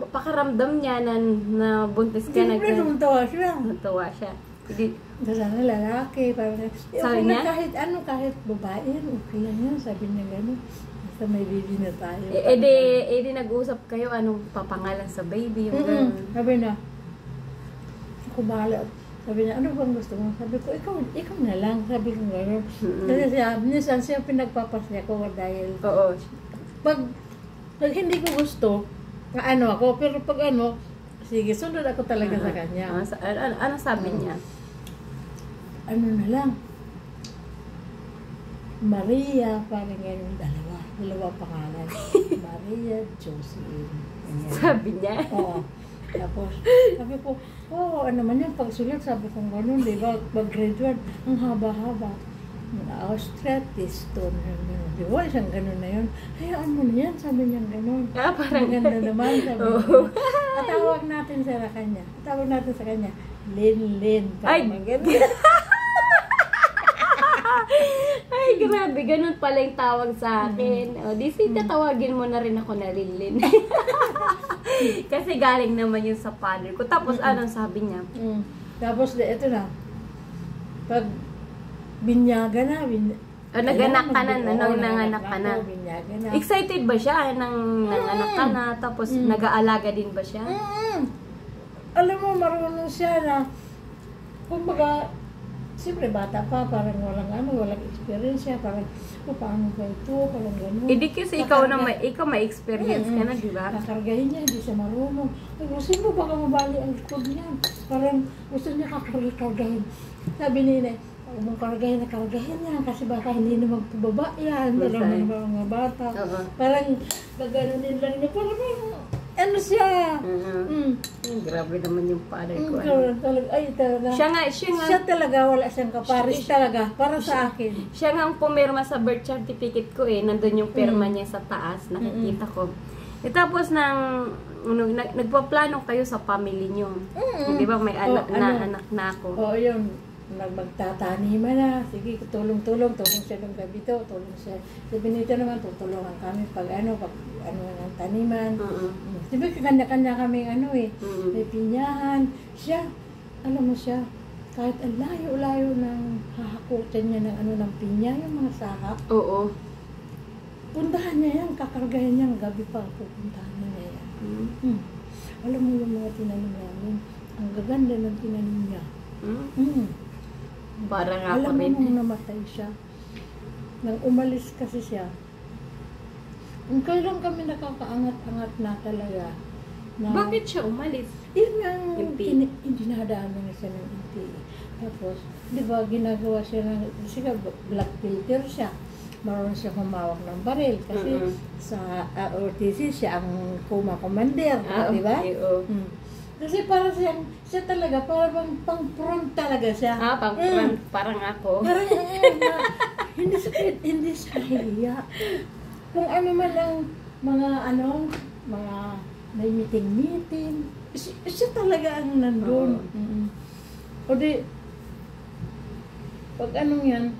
pakaramdam niya na buntis ka? Siyempre, natawa siya. Natawa siya. Sana lalaki, parang, Sabi okay niya? na kahit babae, okay lang yan, sabi niya gano'n. Basta may baby na tayo. Di nag-usap kayo, anong papangalan sa baby, yung gano'n. Sabi na, ako bahala. Sabi niya, ano bang gusto mo? Sabi ko, ikaw na lang, sabi ko gano'n. Kasi minsan siya pinagpapasya ko dahil, Oo. pag hindi ko gusto, ako, pero pag sige, sunod ako talaga sa kanya. Ano sabi niya? Ano na lang, Maria, parang ganun, dalawa pangalan. Maria Josephine. Ganyan. Sabi niya? Oo. Tapos, sabi ko, ano man yan, pagsulat, sabi ko ganun, di ba, pag-grade 1, ang haba-haba. Austratis to, di ba, isang ganun na yun. Hayaan mo na yan, sabi niya ganun. Parang ganda naman, sabi niya. Tawag natin sa kanya, Lin. Ay, ganun. Ay, grabe, ganun pala yung tawag sa akin. Tatawagin mo na rin ako na Linlin. Kasi galing naman yun sa father ko. Tapos, anong sabi niya? Tapos, ito na. Pag binyaga na, naganak ka na, nanganak ka na. Binyaga na. Excited ba siya nang nanganak ka na? Tapos, nag-aalaga din ba siya? Alam mo, marunong siya na, kumbaga, siyempre bata pa, parang walang experience siya, parang, paano ba ito, parang gano'n. Hindi kasi ikaw may experience ka na, di ba? Kakargahin niya, hindi siya marunong. Ay, sino baka mabali ang likod niya? Parang gusto niya kakargahin. Sabi nila, huwag mong kargahin niya, kasi baka hindi na magpababa yan. Parang mga bata. Parang gaganunin lang niya, parang siya. Grabe naman yung father ko. Talaga. Siya talaga, wala siyang kaparis talaga, para sa akin. Siya nga ang pumirma sa birth certificate ko nandun yung pirma niya sa taas, nakikita ko. Tapos nagpaplano kayo sa family niyo. Di ba may anak na ako? Oo, yun. Magtataniman na. Sige, tulong siya ng gabi to, tulong siya. Sabi nito naman, tutulungan kami pag ng taniman. Sabi, kanya-kanya kami may pinyahan. Siya, alam mo siya, kahit ang layo-layo ng hahakutan niya ng pinya, yung mga sahak. Oo. Puntahan niya yan, kakargahin niya, gabi pa pupuntahan niya yan. Alam mo yung mga tinanim namin, ang gaganda ng tinanim niya. Parang ako alam mo rin. nung namatay siya, nang umalis kasi siya, kung kailan kami nakakaangat-angat na talaga. Bakit siya umalis? Yun yung dinadaanan na siya ng NPA. Tapos, di ba, ginagawa siya kasi black filter siya. Marunong siya humawak ng baril. Kasi sa OTC, siya ang commander. Di ba? Kasi para siya talaga, parang pang-front talaga siya. Pang-front, parang ako. Parang, hindi siya hiya. Kung ano man ang mga may meeting, siya talaga ang nandun. O di, pag yan,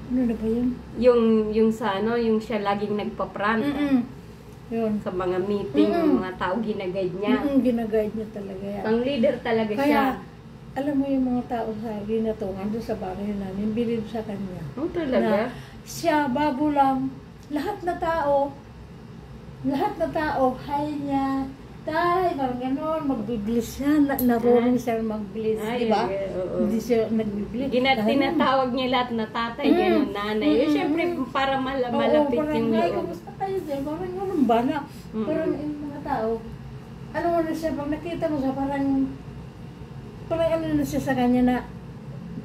ano na ba yun? Yung siya laging nagpa-front. Yun. Sa mga meeting, mga tao ginaguide niya. Ginaguide niya talaga yan. Pang leader talaga Kaya, siya. Alam mo yung mga tao sa ginatungan doon sa bahay namin, believe sa kanya. Talaga? Na siya, bago lang, lahat na tao, hi niya, tay, parang gano'n, mag-bless siya, narunong siya mag-bless, di ba? Hindi siya nag-bless. Tinatawag niya lahat na tatay, gano'n, nanay. Siyempre, para malapit yung loob. Kamusta kayo siya? Parang gano'n ba na? Parang yung mga tao, ano mo na siya, pag nakita mo siya, parang ano na siya sa kanya na,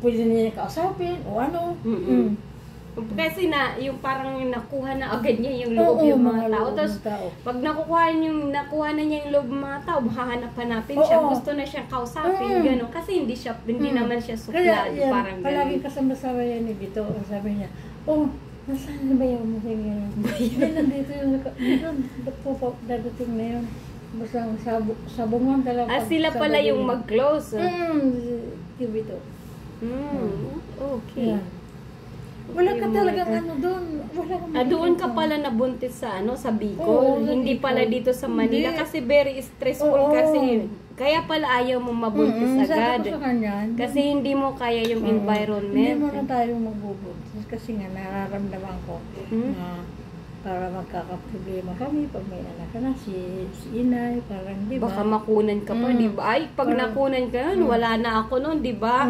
pwede niya kausapin, o ano. Kasi yung parang nakuha na agad niya yung loob yung mga tao. Tapos, pag nakuha na niya yung loob ng mga tao, hahanap-hanapin siya. Gusto na siyang kausapin, gano'n. Kasi hindi naman siya suplado. Kaya Parang gano'n. palagi kasama-sama yan ni Bito. Sabi niya, nasaan na ba yung mga gano'n? Hindi, nandito yung dadating na yun. Basta sabungan talaga. Sila pala yung mag-close. Si Bito. Okay. Wala ka talagang doon. Doon ka pala nabuntis sa sa Bicol. Hindi pala dito sa Manila kasi very stressful kasi Kaya pala ayaw mo mabuntis agad. Sabi ko sa kanya, Kasi hindi mo kaya yung hindi environment. mo na tayo magbubuntis kasi nga nararamdaman ko na para magkakaproblema kami pag may anak ka na, si inay, parang di ba? Baka makunan ka pa, di ba? Ay, pag nakunan ka nun, wala na ako nun, di ba?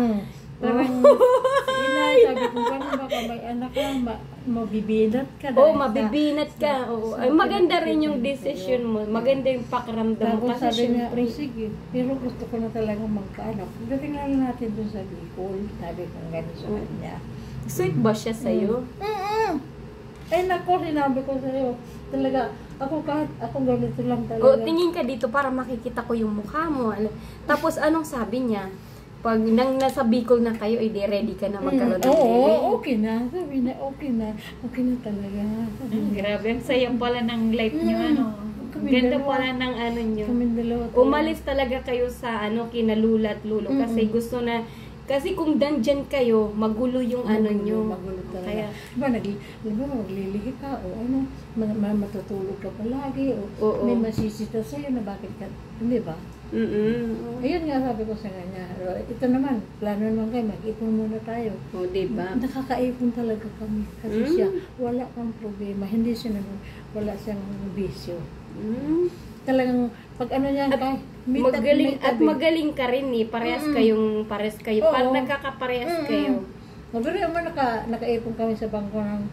Parang si inay, sabi ko, parang baka may anak ka, mabibinat ka na. Oo, mabibinat ka. Oo. Ay, maganda rin yung decision mo. Maganda yung pakiramdam mo. Tapos Kasi sabi niya, syempre, sige, pero gusto ko na talagang magkaanak. Dating lang natin dun sa Bicol, sabi ko gano'n sa kanya. sweet ba siya sa'yo? Ay nako, sinabi ko sa'yo, talaga, ako kahit, ako ganito lang talaga. O, tingin ka dito para makikita ko yung mukha mo. Tapos, anong sabi niya? Pag nang nasa Bicol na kayo, edi ready ka na magkaroon ng baby? Oo, okay na. Sabi na, okay na talaga. Grabe, ang saya pala ng life niyo, ano. Ganda pala ng ano niyo. Kaming dalawa talaga. Umalis talaga kayo sa kina lula at lulo kasi gusto na, kasi kung dandyan kayo, magulo yung ano nyo. Magulo talaga. Kaya, Diba, maglilihi ka, o ano, matutulog ka palagi, o Oo. may masisita sa'yo na bakit ka, di ba? Ayun nga sabi ko sa kanya, ito naman, plano naman kayo, mag-ipon muna tayo. O, diba? Nakakaipon talaga kami. Kasi siya, wala kang problema. Hindi siya naman, wala siyang bisyo. Talagang, pag ano niya, Magaling ka rin eh. Parehas kayo. Oo. Parang nagkakaparehas kayo. Mabili mo, nakaipon kami sa bangko ng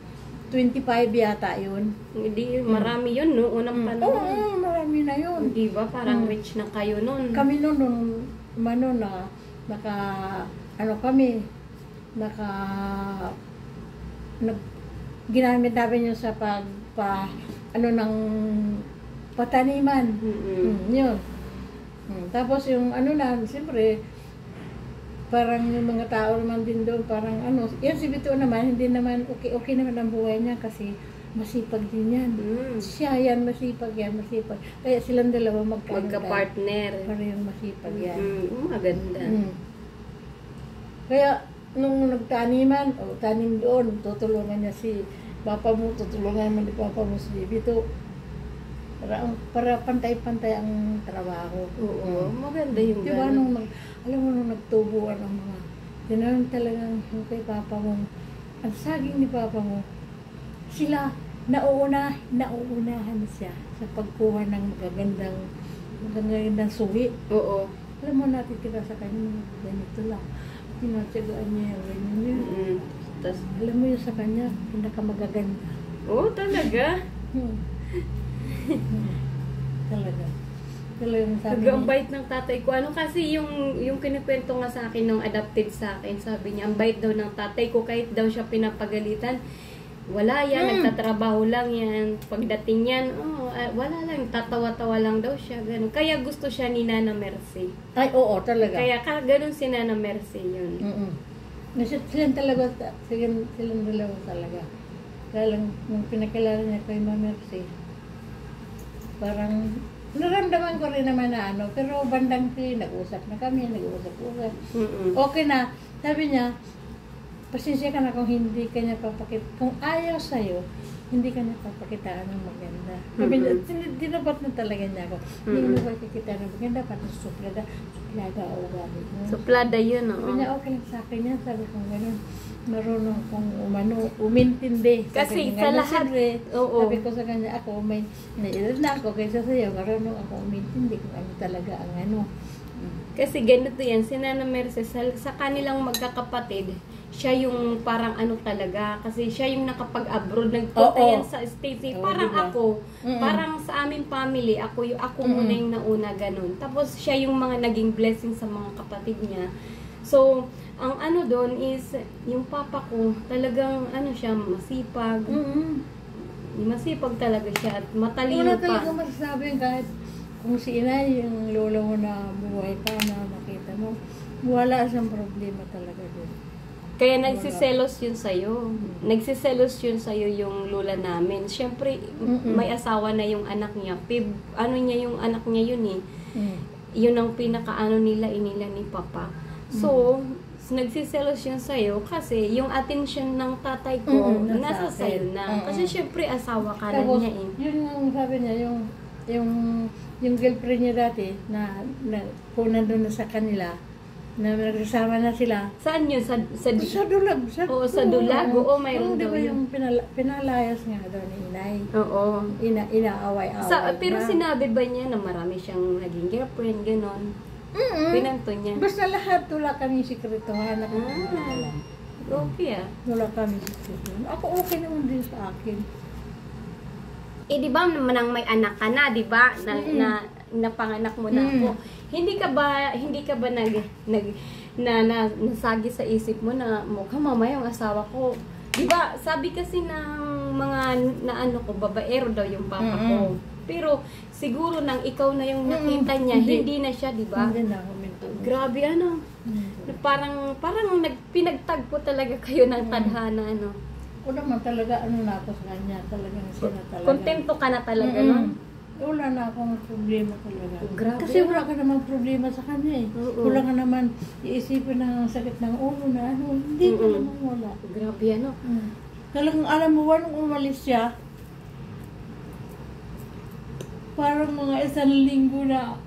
25 yata yun. Hindi, marami yun, no? Unang panahon. Oo, marami na yun. Di ba? Parang rich na kayo nun. Kami nung ginamit namin yun sa ng pataniman. Yun. Tapos yung siyempre, parang yung mga tao naman din doon, parang yan si Bito naman, hindi naman, okay naman ang buhay niya kasi masipag din yan. Siya yan, masipag. Kaya silang dalawa Magka-partner. Parang masipag yan. Maganda. Kaya, nung nagtaniman, tanim doon, tutulungan niya si Papa mo, tutulungan naman ni Papa mo si Bito. Para pantay-pantay ang trabaho. Oo, maganda yung diba, gano'n. alam mo, nung nagtubuan ang mga, tinanong talagang yung kay Papa mo, ang saging ni Papa mo, sila, nauunahan siya sa pagkuha ng magagandang suwi. Oo. Alam mo, natitira sa kanya, ganito lang. Tinatsagaan niya yung ganyan yun. Tas, Alam mo yun sa kanya, pinakamagaganda. oo, talaga. Talaga. Talagang sabi Ang bait ng tatay ko. Kasi yung kinikwento nga sa akin nung adopted sa akin, sabi niya, ang bait daw ng tatay ko, kahit daw siya pinapagalitan, wala yan, nagtatrabaho lang yan. Pagdating yan, wala lang, tatawa-tawa lang daw siya. Ganun. Kaya gusto siya ni Nana Mercy. Ay, oo, talaga. Kaya ganun si Nana Mercy yun. Silang dalawa talaga. Kaya lang, nung pinakilala niya kay Ma'am Mercy, parang naramdaman ko rin naman na pero bandang nag-usap na kami, nag-usap. Okay na. Sabi niya, pasensya ka na kung hindi ka niya kung ayaw sa'yo, hindi ka niya papakitaan ng maganda. Sabi niya, dinabat na talaga niya ako. Hindi mo pakikita ng maganda, pati suplada o ugali mo. Suplada yun, Sabi niya, okay lang sa akin yan. Sabi ko, gano'n. Marunong kong umintindi. Kasi sabi sa lahat, sabi ko sa kanya, ako may nailad na ako kaysa sa'yo, marunong ako umintindi kung ano talaga ang Kasi ganito yan, si Nana Mercy, sa kanilang magkakapatid, siya yung parang talaga, kasi siya yung nakapag-abroad, nagpunta yan sa States. Parang diba? ako, parang sa aming family, ako muna yung nauna, ganun. Tapos siya yung mga naging blessing sa mga kapatid niya. So, ang doon is, yung papa ko, talagang siya, masipag. Masipag talaga siya at matalino Wala pa. talaga masasabi kahit kung si inay, yung lolo mo na buhay pa na nakita mo, wala siyang problema talaga doon. Kaya nagsiselos yun sa'yo. Nagsiselos yun sa'yo yung lola namin. Siyempre, may asawa na yung anak niya. Niya yung anak niya yun eh. Yun ang pinaka nila ni Papa. So, nagsiselos yun sa'yo kasi yung attention ng tatay ko nasa sa'yo na. Kasi syempre asawa ka na Tapos, niya eh. yun ang sabi niya, yung yung girlfriend niya dati, na kung nandun na sa kanila, na nagsasama na sila. Saan yun? Sa Dulag. Oo, sa Dulag. Oo, mayroon di daw ba yun. yung pinalayas nga daw ni Inay. Oo. Inaaway-away Pero na. sinabi ba niya na marami siyang naging girlfriend, gano'n? Pinanto niya. Basta lahat, wala kami sikretohan. Okay ah. Wala kami sikretohan. Ako okay naman din sa akin. Di ba nang may anak ka na, di ba? Na napanganak mo na ako. Hindi ka ba nasagi sa isip mo na mukhang mamaya yung asawa ko. Di ba? Sabi kasi ng mga babaero daw yung papa ko. Pero siguro nang ikaw na yung nakita niya, hindi na siya, di ba? Hindi na ako minto. Grabe Parang pinagtagpo talaga kayo ng tadhana Ako naman talaga, na ako sa kanya. Talagang siya na talaga. Kontento ka na talaga, no? Wala na akong problema talaga. Grabe. Kasi wala ka naman problema sa kanya eh. Oo. Wala ka naman iisipin ng sakit ng ulo na hindi ka naman wala. Grabe Talagang alam mo ba, nung umalis siya, parang mga 1 linggo na,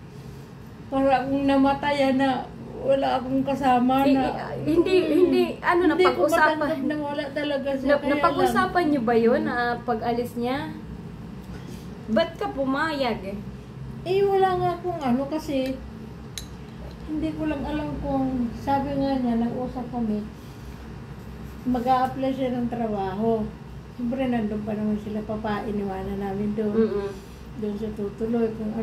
parang namatayan na, wala akong kasama na. Hindi, napag-usapan. Hindi ko na wala talaga siya. Napag-usapan niyo ba yun na pag-alis niya? Ba't ka pumayag Wala nga akong kasi, hindi ko lang alam kung, sabi nga niya, nag-usap kami, mag-a-apply siya ng trabaho. Siyempre, nandun pa naman sila, iniwanan namin doon. Doon siya tutuloy kung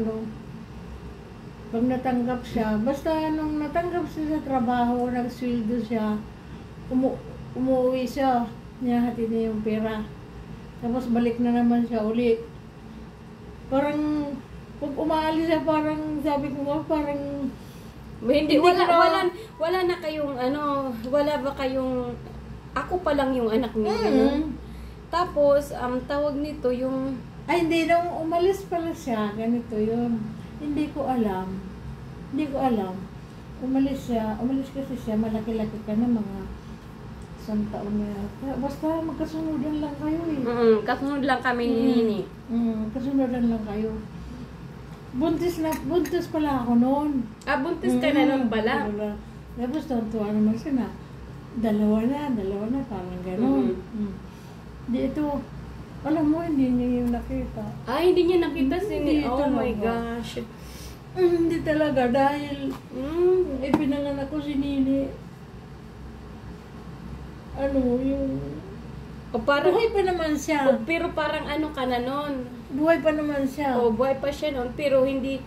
pag natanggap siya, basta nung natanggap siya sa trabaho, nagsweldo siya, umuwi siya, niyahatid niya yung pera. Tapos balik na naman siya uli. Parang, pag umaalis siya, parang, sabi ko nga, parang, hindi wala na kayong wala ba kayong, ako pa lang yung anak niya. Tapos, tawag nito yung, hindi, nung umalis pala siya, ganito yun. Hindi ko alam. Umalis kasi siya, malaki-laki ka na, mga 1 taon na yata. Basta magkasunodan lang kayo eh. Kasunod lang kami ni Nini. Kasunodan lang kayo. Buntis pala ako noon. Buntis ka na nun pala? Tapos tuwa naman siya na, dalawa na, parang gano'n. Di ito, alam mo, hindi niya yung nakita. Hindi niya nakita Hindi oh my talaga. gosh. Hindi talaga, dahil ipinanganak ko si Nini. Parang, buhay pa naman siya. pero parang ka na nun. Buhay pa naman siya. Buhay pa siya nun, pero hindi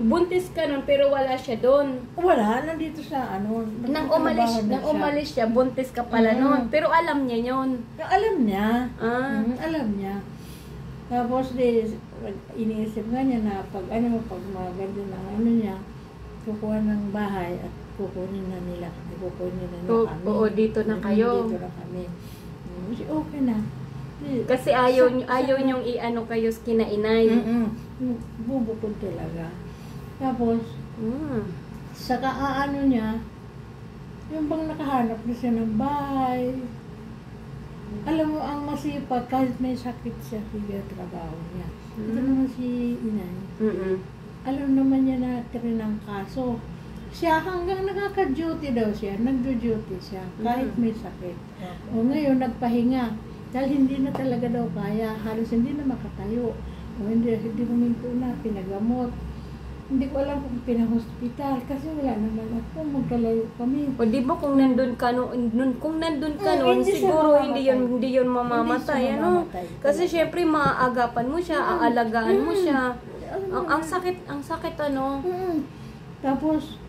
buntis ka nun, pero wala siya doon. Wala, nandito sa Nang umalis siya, buntis ka pala nun. Pero alam niya yun. Alam niya. Alam niya. Tapos iniisip nga niya na pag maganda ng niya, kukuha ng bahay at kukunin na nila kami. Oo, dito na kayo. Dito na kami. Okay na. Kasi ayaw niyong kayo kina Inay. Bubukod talaga. Tapos, saka niya, yung bang nakahanap na siya ng bahay. Alam mo, ang masipag, kahit may sakit siya, sige trabaho niya. Ito naman si Inay. Alam naman niya na ng kaso. Siya hanggang nakaka-duty daw siya, nagdo-duty siya, kahit may sakit. O ngayon, nagpahinga. Dahil hindi na talaga daw kaya, halos hindi na makatayo. O hindi huminto na, pinagamot. Hindi ko alam kung pinahospital kasi wala naman ako, magkalayo kami. O di ba kung nandun ka noon, siguro hindi yun mamamatay, Kasi syempre maaagapan mo siya, aalagaan mo siya. Ang sakit Tapos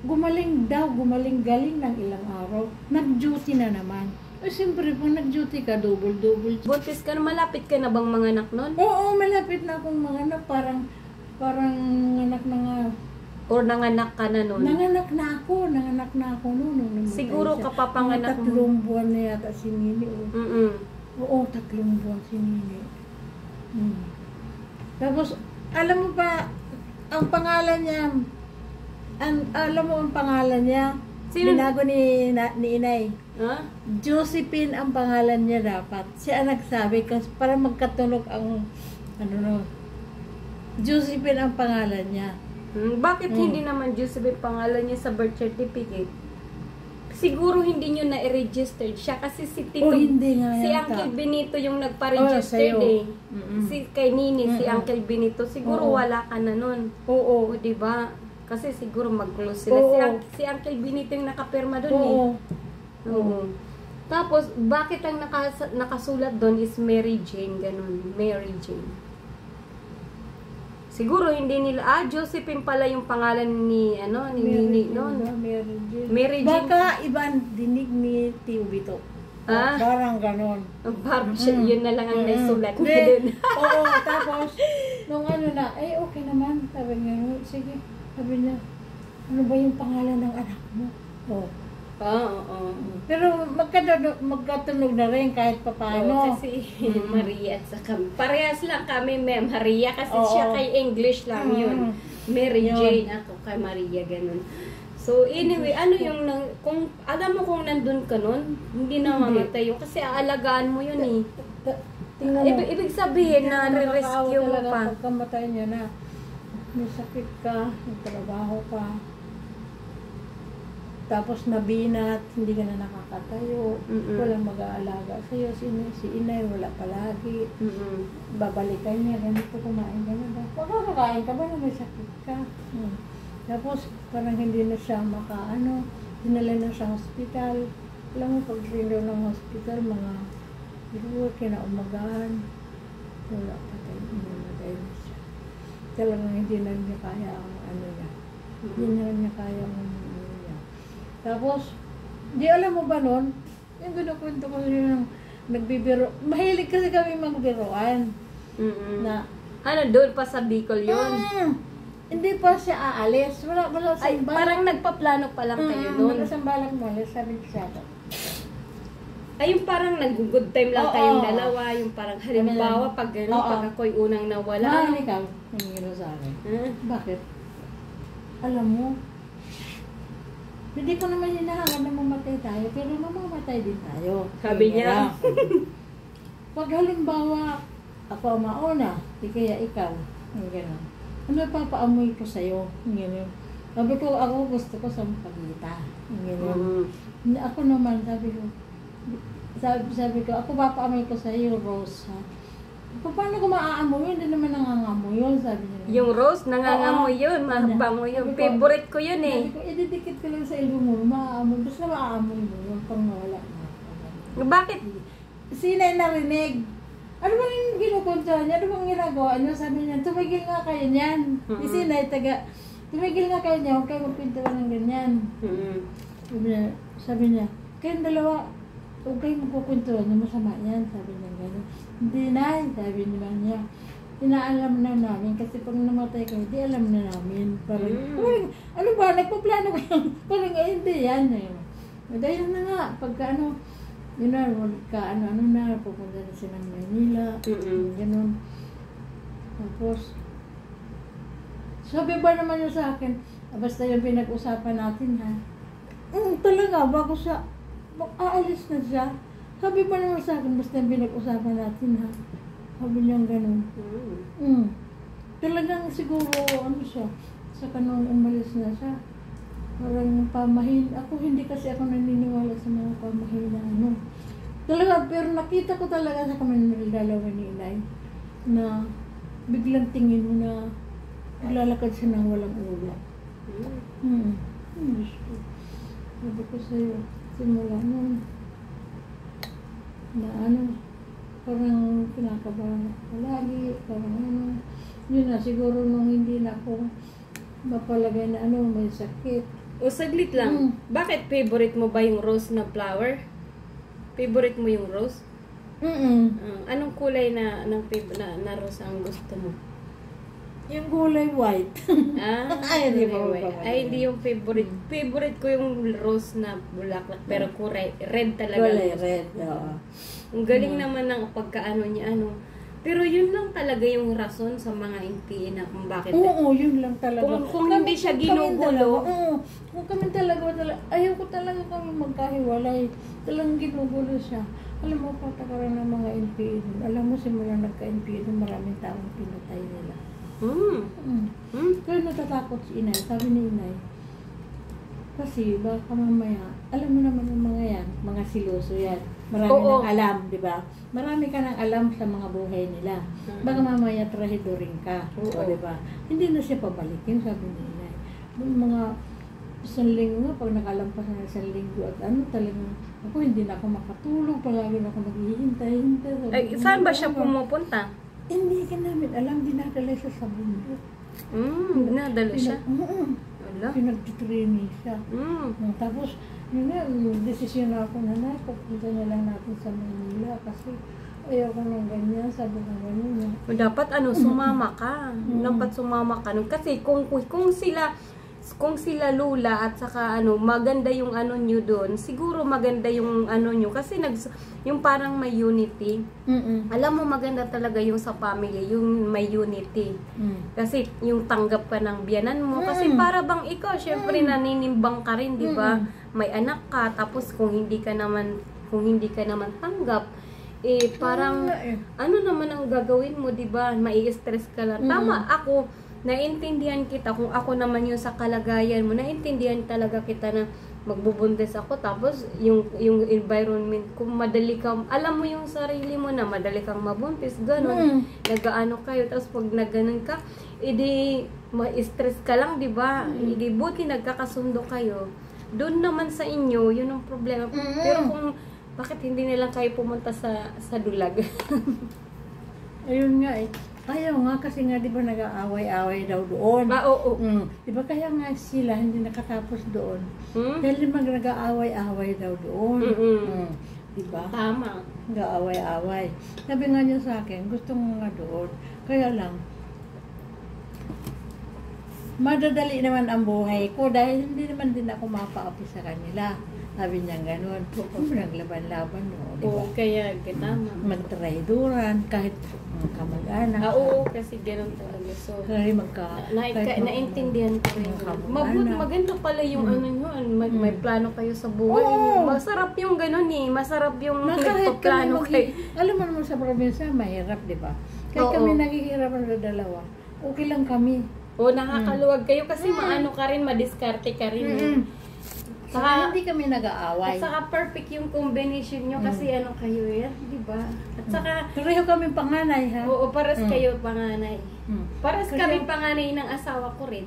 gumaling-galing ng ilang araw. Nag-duty na naman. Siyempre, pag nag-duty ka, double. Buntis ka na, malapit ka na bang manganak nun? Oo, malapit na akong manganak. Parang nanganak na nga. Or nanganak ka na nun? Nanganak na ako noon. Siguro kapapanganak mo. 3 buwan na yata si Nini. Oo, 3 buwan si Nini. Tapos, alam mo ba, ang pangalan niya, Sino? Binago ni Inay. Ha? Josephine ang pangalan niya dapat. Siya ang nagsabi kasi para magkatunog ang ano no. Josephine ang pangalan niya. Bakit hindi naman Josephine pangalan niya sa birth certificate? Siguro hindi nyo na-registered siya kasi si Tito, hindi nga si yata. Uncle Benito yung nagpa-registered sa'yo. eh. Si kay Nini, si Uncle Benito, siguro Oo. wala ka na nun. Oo. O, diba? Kasi siguro mag-close sila. Oo. Si Uncle Benito yung nakapirma dun Oo. eh. Oo. Tapos, bakit ang nakasulat doon is Mary Jane, ganun. Mary Jane. Siguro hindi nila, Josephine pala yung pangalan ni, ni Nini noon. Mary Jane. Baka ibang dinig ni Tio Bito. Ah? Parang ganon. Parang yun na lang ang naisulat Hindi. niya dun. Oo, tapos, nung ano na, okay naman. Sabi niya, sige. Sabi niya, ano ba yung pangalan ng anak mo? Oo. Oo. Pero magkatunog na rin kahit papaano. Kasi Maria at saka, parehas lang kami, Maria, kasi Oo. siya kay English lang yun. Mary Yun. Jane, ako kay Maria, ganun. So anyway, ano yung, kung alam mo kung nandun ka nun, hindi na mamatay yun, kasi aalagaan mo yun eh. Tingnan mo. Ibig sabihin na re-rescue mo talaga pa. pagkamatay niya na may sakit ka, may trabaho ka, tapos nabinat, hindi ka na nakakatayo, walang mag-aalaga sa'yo, si inay wala palagi, babalikan niya, ganito kumain ka na ba? Makakakain ka ba na may sakit ka? Tapos parang hindi na siya dinala na sa hospital. Alam mo, pag rindaw ng hospital, mga kinaumagahan, wala patay na siya. Talagang hindi na niya kaya ang niya. Hindi na niya kaya ang niya. Tapos, di alam mo ba nun, yung kinukwento ko yung nagbibiro, mahilig kasi kami magbiroan. Na, doon pa sa Bicol yun? Hindi pa siya aalis. Wala Ay, parang nagpaplano pa lang kayo noon. Wala siyang balak mo, sabi ko siya. Ay, yung parang nag-good time lang Oo. kayong dalawa, yung parang halimbawa, pag gano'n, Oo. pag ako'y unang nawala. Mahal ikaw, nangyiro sa akin. Bakit? Alam mo, hindi ko naman hinahangan na mamatay tayo, pero mamamatay din tayo. Sabi niya. Pag halimbawa, ako ang mauna, di kaya ikaw, yung gano'n. Ano papaamoy ko sa'yo? Yung gano'n. Sabi ko, ako gusto ko sa pagita. Yung gano'n. Ako naman, sabi ko, ako papaamoy ko sa'yo, Rose, ha? Paano ko maaamoy? Hindi naman nangangamoy yun, sabi niya. Yung rose, nangangamoy yun, mabango yun. Favorite ko yun eh. Sabi ko, ididikit ko lang sa ilong mo, maaamoy. Basta maaamoy mo, yung pang nawala na. Bakit? Sinay narinig. Ano ba yung kinukunta niya? Ano bang ginagawa niya? Sabi niya, tumigil nga kayo niyan. Si Sinay, tumigil nga kayo niya, huwag kayo magpintuan ng ganyan. Sabi niya, kayong dalawa, huwag kayong magpupintuan niya, masama yan. Sabi niya gano'n. Hindi na, sabi niya. Inaalam na namin, kasi pag namatay kayo, di alam na namin. Parang, ano ba, nagpaplano kayo? Parang, hindi yan. Dahil na nga, pagka yun na, pupunta na sila ng Maynila, gano'n. Tapos, sabi ba naman niya sa akin, basta yung pinag-usapan natin ha, talaga, bago siya, aalis na siya, sabi ba naman sa akin, basta yung pinag-usapan natin ha, sabi niya gano'n. Talagang siguro, siya, sa kanong umalis na siya, parang pamahin. Ako hindi kasi ako naniniwala sa mga pamahin na Talaga, pero nakita ko talaga sa kami ng dalawa ni Inay na biglang tingin mo na lalakad siya ng walang ulo. Sabi ko sa'yo, simula nun, na parang kinakabahan ako palagi, parang yun na, siguro nung hindi na ako mapalagay na may sakit. O, saglit lang. Bakit favorite mo ba yung rose na flower? Favorite mo yung rose? Anong kulay na rose ang gusto mo? Yung gulay white. Ay, hindi ba white. Ay, hindi yung favorite. Favorite ko yung rose na bulaklak, pero red talaga. Gulay red, oo. Ang galing naman ng pagkaano niya, Pero yun lang talaga yung rason sa mga NPA na kung bakit. Oo, yun lang talaga. Kung hindi siya ginugulo. Kung kami talaga, ayaw ko talaga kami magkahiwalay. Talagang ginugulo siya. Alam mo, patakaran ng mga NPA dun. Alam mo, simula nagka-NPA dun, maraming taong pinatay nila. Pero natatakot si inay. Sabi ni inay, kasi baka mamaya, alam mo naman yung mga yan, mga siloso yan. Marami nang alam, di ba? Marami ka nang alam sa mga buhay nila. Baka mamaya trahidorin ka. O, di ba? Hindi na siya pabalikin, sabi ni inay. Yung mga isang linggo nga, pag nakalampas na isang linggo at ano talagang, ako hindi na ako makatulog, palagi na ako naghihintay-hintay. Ay, saan ba siya pumupunta? Hindi ka namin alam, dinadala siya sa bundok. Dinadala siya? Wala. Pinag-training siya. Tapos, yun nga, desisyon na ako na pupunta na lang natin sa Manila kasi ayaw ko ng ganyan, sabi ng ganyan. Dapat sumama ka. Dapat sumama ka. Kasi kung sila lula at saka maganda yung nyo doon, siguro maganda yung nyo kasi yung parang may unity. Alam mo maganda talaga yung sa family, yung may unity. Kasi yung tanggap ka ng biyanan mo kasi para bang ikaw syempre naninimbang ka rin, di ba? May anak ka tapos kung hindi ka naman tanggap parang ano naman ang gagawin mo, di ba? Mai-stress ka lang. Tama ako. Naintindihan kita kung ako naman yung sa kalagayan mo, naintindihan talaga kita na magbubundes ako tapos yung environment kung madali kang, alam mo yung sarili mo na madali kang mabuntis, ganun, nagaano kayo, tapos pag naganon ka, edi ma-stress ka lang, di ba? Edi buti nagkakasundo kayo. Doon naman sa inyo, yun ang problema. Pero kung bakit hindi nila kayo pumunta sa dulag? Ayun nga eh. Ayaw nga kasi nga di ba nag-aaway-aaway daw doon. Oo. Di ba kaya nga sila hindi nakatapos doon. Dahil nag-aaway-aaway daw doon. Di ba? Tama. Nag-aaway-aaway. Sabi nga niya sa akin, gusto mo nga doon. Kaya lang, madadali naman ang buhay ko dahil hindi naman din ako mapaapi sa kanila. Sabi niya gano'n. Naglaban-laban, no? Diba? Kaya tama. Magtraiduran, kahit kamag-anak. Oo, kasi gano'n talaga. So, Kaya naintindihan ko rin. Maganda pala yung yun. May plano kayo sa buhay. Masarap yung gano'n eh. Masarap yung nagpaplano kayo. Alam mo naman sa probinsya, mahirap, di ba? Kahit kami naghihirapan sa dalawa, okay lang kami. Nakakaluwag kayo kasi maano ka rin, madiskarte ka rin. Saka hindi kami nag-aaway. At saka perfect yung combination nyo kasi kayo yan, di ba? At saka pareho kami panganay, ha? Oo, paras kayo panganay. Paras kami panganay ng asawa ko rin.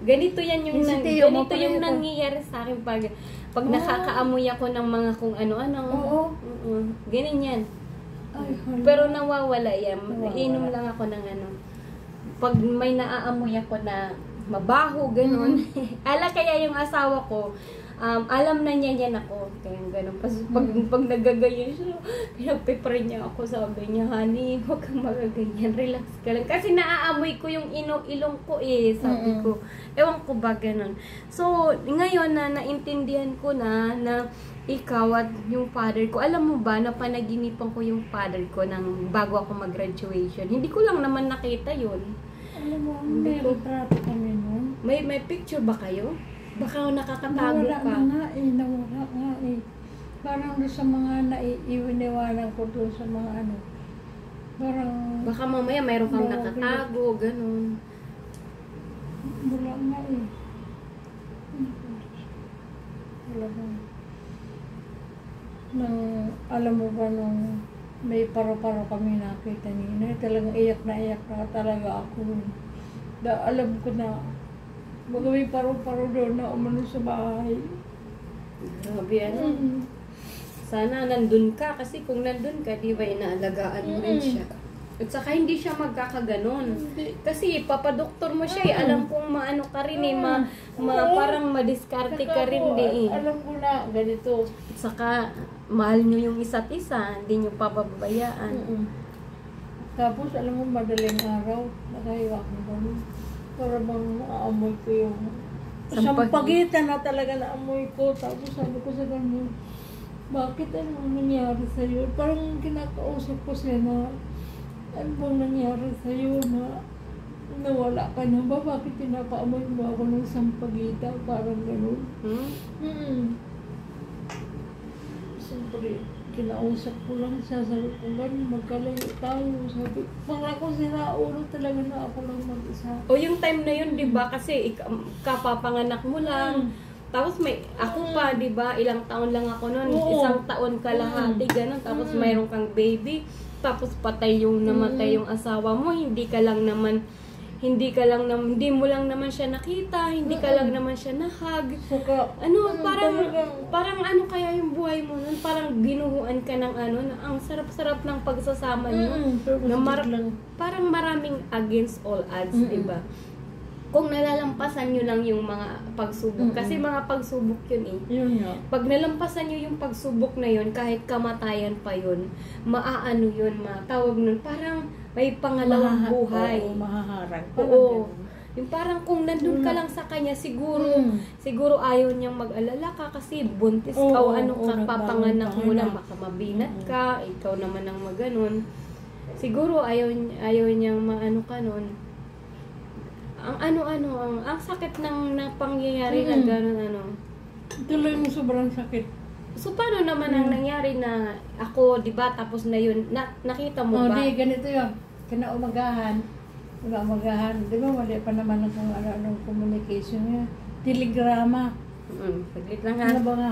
Ganito yan yung ganito yung nangyayari sa akin pag nakakaamoy ako ng mga kung ano-ano. Ganyan yan. Pero nawawala yan. Inom lang ako ng pag may naaamoy ako na mabaho, ganun. Kaya yung asawa ko, alam na niya yan ako. Kaya ganun. Pag nagaganyan siya, pinagpipray niya ako. Sabi niya, honey, huwag kang magaganyan. Relax ka lang. Kasi naaamoy ko yung ilong ko sabi ko. Ewan ko ba ganun. So, ngayon na naintindihan ko na ikaw at yung father ko, alam mo ba, na panaginipan ko yung father ko bago ako mag-graduation. Hindi ko lang naman nakita yun. Alam mo, may retrato kami nun. May picture ba kayo? Baka nakakatago ka. Nawala nga eh. Parang doon sa mga naiiwiniwanan ko doon sa mga parang baka mamaya mayroon kang nakatago, ganun. Wala nga eh. Wala nga. Alam mo ba nung may paro-paro kami nakita niya, talagang iyak na talaga ako. Alam ko na may paro-paro doon na umano sa bahay. Grabe Sana nandun ka kasi kung nandun ka, di ba inaalagaan mo rin siya. At saka hindi siya magkakaganon. Kasi papadoktor mo siya alam kong maano ka rin parang madiskarte ka rin Alam ko na ganito. At saka mahal nyo yung isa't isa, hindi nyo pababayaan. Tapos alam mo madaling araw, nakahiwa ko ganun. Para bang naamoy ko yung sampagitan na talaga naamoy ko. Tapos sabi ko sa ganun, bakit anong nangyari sa'yo? Parang kinakausap ko siya na Ano bang nangyari sa'yo na nawala ka na ba? Bakit pinapaamoy mo ako ng sampagita? Parang ganun. Siyempre, kinausap ko lang siya. Sabi ko, ganun, magkalayo tayo. Sabi, para ko sira ulo talaga na ako lang mag-isa. O yung time na yun, di ba? Kasi kapapanganak mo lang. Tapos may, ako pa, di ba? Ilang taon lang ako noon. Oo. Isang taon kalahati, ganun. Tapos mayroon kang baby. Tapos patay yung namatay yung asawa mo. Hindi mo lang naman siya nakita. Hindi ka lang naman siya nahag. Saka, Parang ano kaya yung buhay mo nun? Parang ginuhuan ka ng ano, na ang sarap-sarap ng pagsasama niyo. Na parang maraming against all odds, di ba? Kung nalalampasan nyo lang yung mga pagsubok, kasi mga pagsubok yun eh. yun nga. Pag nalampasan nyo yung pagsubok na yun, kahit kamatayan pa yun, maaano yun, matawag nun, parang may pangalawang buhay. Oo, mahaharang. Oo. Yung parang kung nandun ka lang sa kanya, siguro ayaw niyang mag-alala ka kasi buntis ka o ano ka, papanganak mo lang, baka mabinat ka, ikaw naman ang maganon. Siguro ayaw niyang maano ka nun. Ang sakit ng pangyayari na gano'n. Ito lang yung sobrang sakit. So, paano naman ang nangyari na ako, di ba, tapos na yun, nakita mo ba? Di, ganito yun. Kinaumagahan, di ba, mali pa naman kung ano-anong communication niya. Telegrama. Saglit lang ha. Ano ba nga